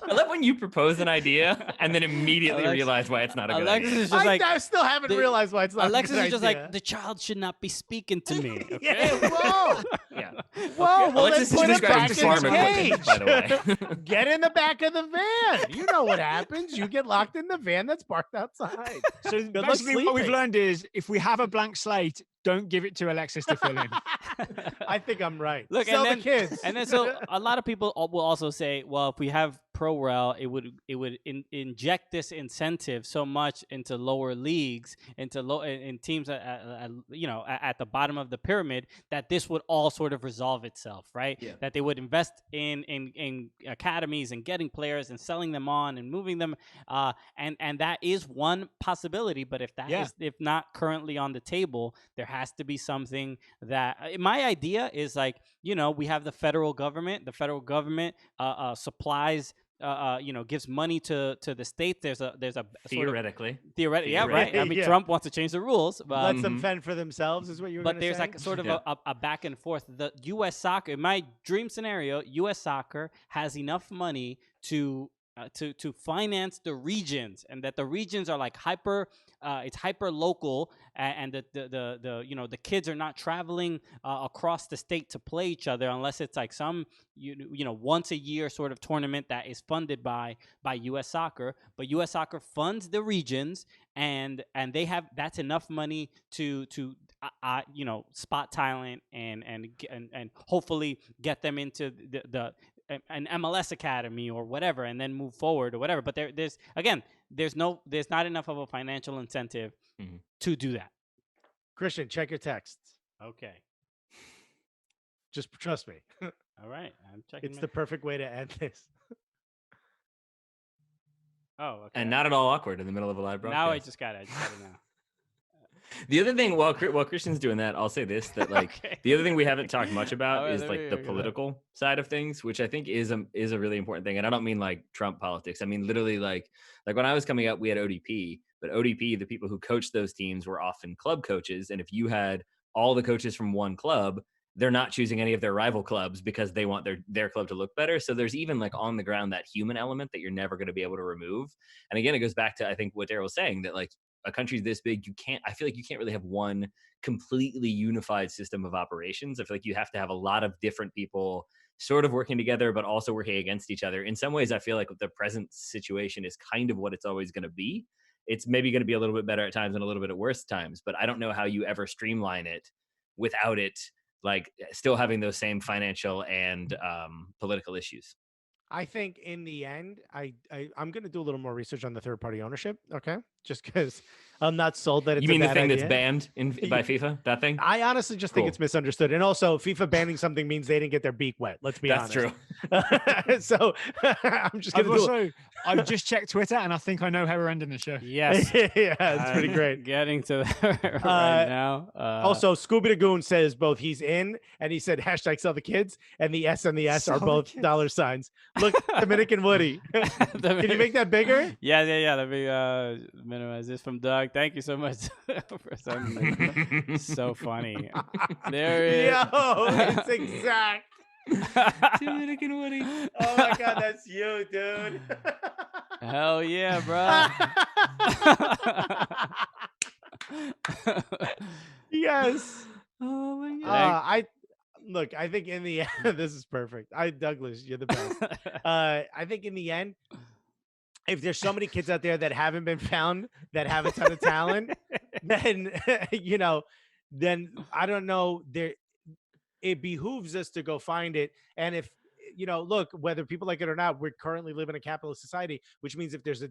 I love when you propose an idea and then immediately Alexis- realize why it's not a good Alexis idea. is just like I still haven't the- realized why it's not. Alexis a good is just idea. like the child should not be speaking to me. Okay? Yeah, whoa, Yeah. whoa. Well, Alexis then is put it back describing in farm its equipment, cage. by the way. Get in the back of the van. You know what happens. You get locked in the van that's parked outside. So Good luck basically, what we've sleeping. learned is if we have a blank slate, don't give it to Alexis to fill in. I think I'm right. Look, Sell and the kids. And then so a lot of people will also say, well, if we have pro rel, it would inject this incentive so much into lower leagues, into in teams at the bottom of the pyramid, that this would all sort of resolve itself, right? Yeah. That they would invest in academies and getting players and selling them on and moving them, and that is one possibility. But if that is if not currently on the table, there has to be something that my idea is like, we have the federal government. The federal government supplies, gives money to the state. There's a Theoretically. theoretically, yeah, right. I mean, Yeah. Trump wants to change the rules. Let them fend for themselves is what you were But gonna there's say? like sort of Yeah. a back and forth. The U.S. soccer, in my dream scenario, U.S. soccer has enough money to finance the regions, and that the regions are like it's hyper local, and the kids are not traveling across the state to play each other unless it's like some once a year sort of tournament that is funded by U.S. soccer. But U.S. soccer funds the regions, and that's enough money to spot talent and hopefully get them into an MLS academy or whatever, and then move forward or whatever. But there's not enough of a financial incentive to do that. Christian, check your texts. Okay. Just trust me. All right. I'm checking. It's the perfect way to end this. Oh, okay. And not at all awkward in the middle of a live broadcast. Now I just got it now. The other thing, while Christian's doing that, I'll say this, that like Okay. the other thing we haven't talked much about All right, is there like we the go. political side of things, which I think is a really important thing. And I don't mean like Trump politics. I mean literally like when I was coming up, we had ODP, but ODP, the people who coached those teams were often club coaches. And if you had all the coaches from one club, they're not choosing any of their rival clubs because they want their club to look better. So there's even like on the ground that human element that you're never going to be able to remove. And again, it goes back to I think what Daryl was saying, that like a country this big, I feel like you can't really have one completely unified system of operations. I feel like you have to have a lot of different people sort of working together, but also working against each other. In some ways, I feel like the present situation is kind of what it's always going to be. It's maybe going to be a little bit better at times and a little bit at worse times, but I don't know how you ever streamline it without it, like, still having those same financial and political issues. I think in the end, I'm going to do a little more research on the third party ownership. Okay. Just because I'm not sold that it's You mean a the bad thing idea. that's banned by FIFA? That thing? I honestly just think it's misunderstood. And also, FIFA banning something means they didn't get their beak wet. Let's be honest. That's true. So I'm just going to I've just checked Twitter and I think I know how we're ending the show. Yes. Yeah, it's pretty great. Getting to that right now. Also, Scooby Dagoon says both he's in and he said hashtag sell the kids, and the S and the S are both dollar signs. Look, Dominican Woody. Can you make that bigger? Yeah. Let me minimize this from Doug. Thank you so much for sending this. So funny. There it is. Yo, it's exact. Dominican Woody. Oh my God, that's you, dude. Hell yeah, bro. Yes. Oh my God. I think in the end, this is perfect. Douglas, you're the best. I think in the end, if there's so many kids out there that haven't been found that have a ton of talent, then then I don't know. It behooves us to go find it. And if look, whether people like it or not, we currently live in a capitalist society, which means if there's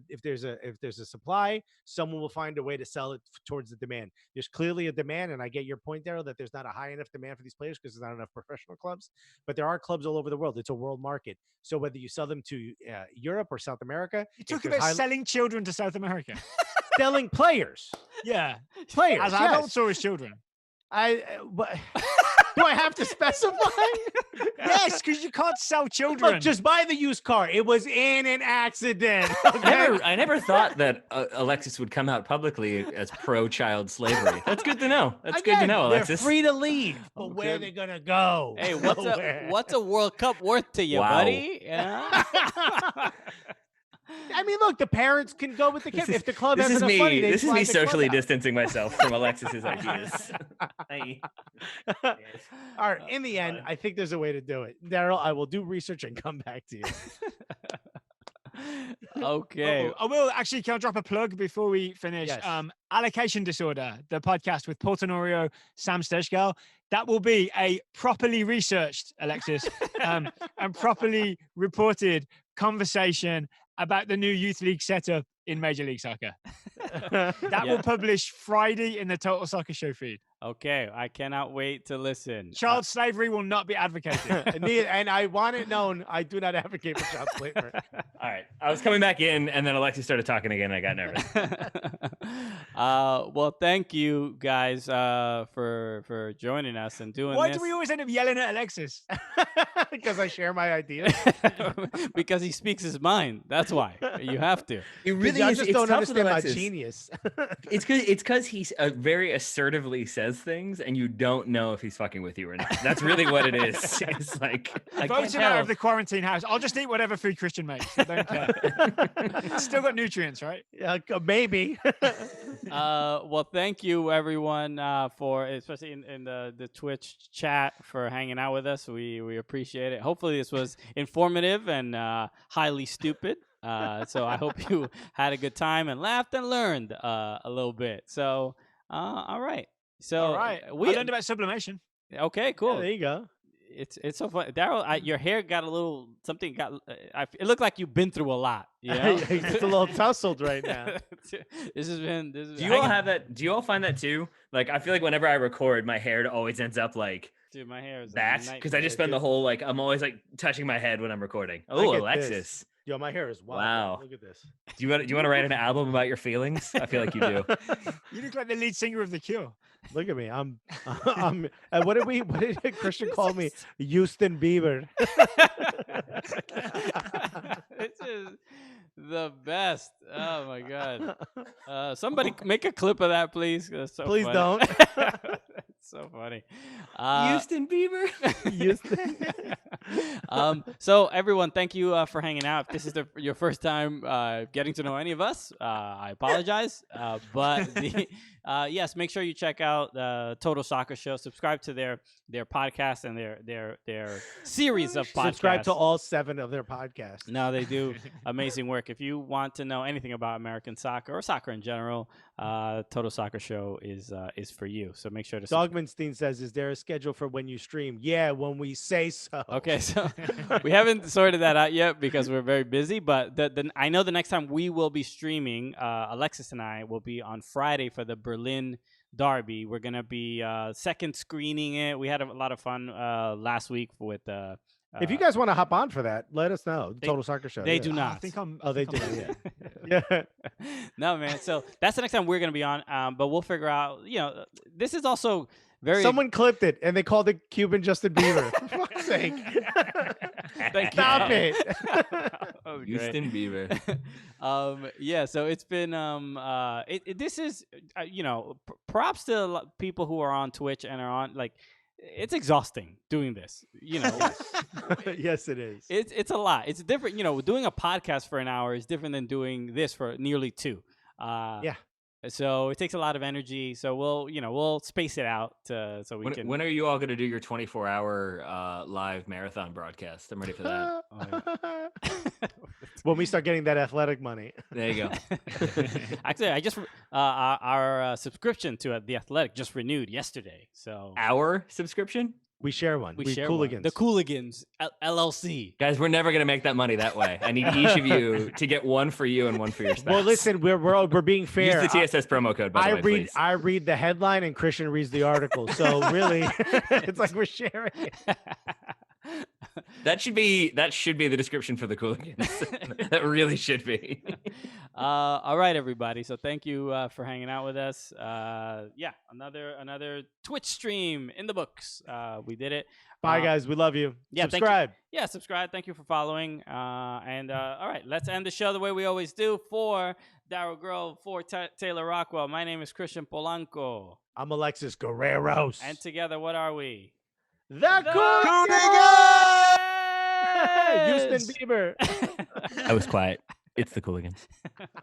a supply, someone will find a way to sell it towards the demand. There's clearly a demand, and I get your point, Daryl, that there's not a high enough demand for these players because there's not enough professional clubs. But there are clubs all over the world. It's a world market. So whether you sell them to Europe or South America, you talk about selling children to South America, selling players, players as adults or as children. Do I have to specify? Yes, because you can't sell children. Look, just buy the used car. It was in an accident. Okay? I never thought that Alexis would come out publicly as pro-child slavery. That's good to know. That's good to know, Alexis. They're free to leave, but where are they gonna go? Hey, what's a World Cup worth to you, buddy? Yeah. I mean, look, the parents can go with the kids. If the club has enough money, this is me socially distancing myself from Alexis's ideas. All right. In the end, I think there's a way to do it. Daryl, I will do research and come back to you. Okay. I will actually. Can I drop a plug before we finish? Yes. Allocation Disorder, the podcast with Paul Tenorio, Sam Stejgal. That will be a properly researched, Alexis, and properly reported conversation about the new youth league setup in Major League Soccer. That will publish Friday in the Total Soccer Show feed. Okay, I cannot wait to listen. Child slavery will not be advocated. And I want it known, I do not advocate for child slavery. All right. I was coming back in, and then Alexis started talking again, and I got nervous. Well, thank you guys for joining us and doing Why this. do we always end up yelling at Alexis? Because I share my ideas. Because he speaks his mind. That's why. You have to. It really I is. just It's don't tough with understand my Alexis. genius. It's because he's very assertively says things, and you don't know if he's fucking with you or not. That's really what it is. It's like, I can't Voted tell. out of the quarantine house. I'll just eat whatever food Christian makes. I don't care. It's still got nutrients, right? Maybe. Well, thank you everyone for, especially in the Twitch chat, for hanging out with us. We appreciate it. Hopefully this was informative and highly stupid. So I hope you had a good time and laughed and learned a little bit. So all right. So I learned about sublimation. Okay, cool. Yeah, there you go. It's so fun, Daryl. Your hair got a little something. It looked like you've been through a lot. You know? It's a little tousled right now. This has been. Do you all have that? Do you all find that too? Like, I feel like whenever I record, my hair always ends up like, dude, my hair is that, because I just spend the whole, like, I'm always like touching my head when I'm recording. Oh, Alexis. Yo, my hair is wild. Wow. Look at this. Do you want to write an album about your feelings? I feel like you do. You look like the lead singer of The Cure. Look at me. I'm what did Christian call me? Houston Bieber. It's just the best. Oh my god. Somebody make a clip of that, please. That's so Please funny. don't. It's so funny. Houston Bieber. Houston. So everyone, thank you for hanging out. If this is your first time getting to know any of us, I apologize. But yes, make sure you check out Total Soccer Show. Subscribe to their podcast and their series of podcasts. Subscribe to all 7 of their podcasts. No, they do amazing work. If you want to know anything about American soccer or soccer in general, Total Soccer Show is for you. So make sure to Dogmanstein says, "Is there a schedule for when you stream?" Yeah, when we say so. Okay, so we haven't sorted that out yet because we're very busy. But I know the next time we will be streaming, Alexis and I will be on Friday for the Berlin Derby. We're gonna be second screening it. We had a lot of fun last week with. If you guys want to hop on for that, let us know. Total Soccer Show. They do not. I think I'm. Oh, they do. Yeah. Yeah. No, man. So that's the next time we're gonna be on. But we'll figure out. This is also very. Someone clipped it and they called it Cuban Justin Bieber. For fuck's sake. Stop it. Oh, Houston Bieber. Yeah. So it's been. This is. Props to people who are on Twitch and are on like. It's exhausting doing this, Yes, it is. It's a lot. It's different, doing a podcast for an hour is different than doing this for nearly 2. Yeah. So it takes a lot of energy. So we'll space it out so we can. When are you all going to do your 24-hour live marathon broadcast? I'm ready for that. When we start getting that athletic money. There you go. Actually, I just our subscription to The Athletic just renewed yesterday. So Our subscription? We share one. we share Cooligans. one. The Cooligans LLC. Guys, we're never going to make that money that way. I need each of you to get one for you and one for your spouse. Well, listen, we're being fair. Use the TSS promo code, by the way, please. I read the headline and Christian reads the article. So really, it's like we're sharing it. That should be the description for the Cooligans. That really should be. All right, everybody. So thank you for hanging out with us. Another Twitch stream in the books. We did it. Bye, guys. We love you. Yeah, subscribe. Subscribe. Thank you for following. All right, let's end the show the way we always do. For Daryl Grove, for Taylor Rockwell, my name is Christian Polanco. I'm Alexis Guerreros. And together, what are we? The Cooligans! Houston Bieber. I was quiet. It's the Cooligans.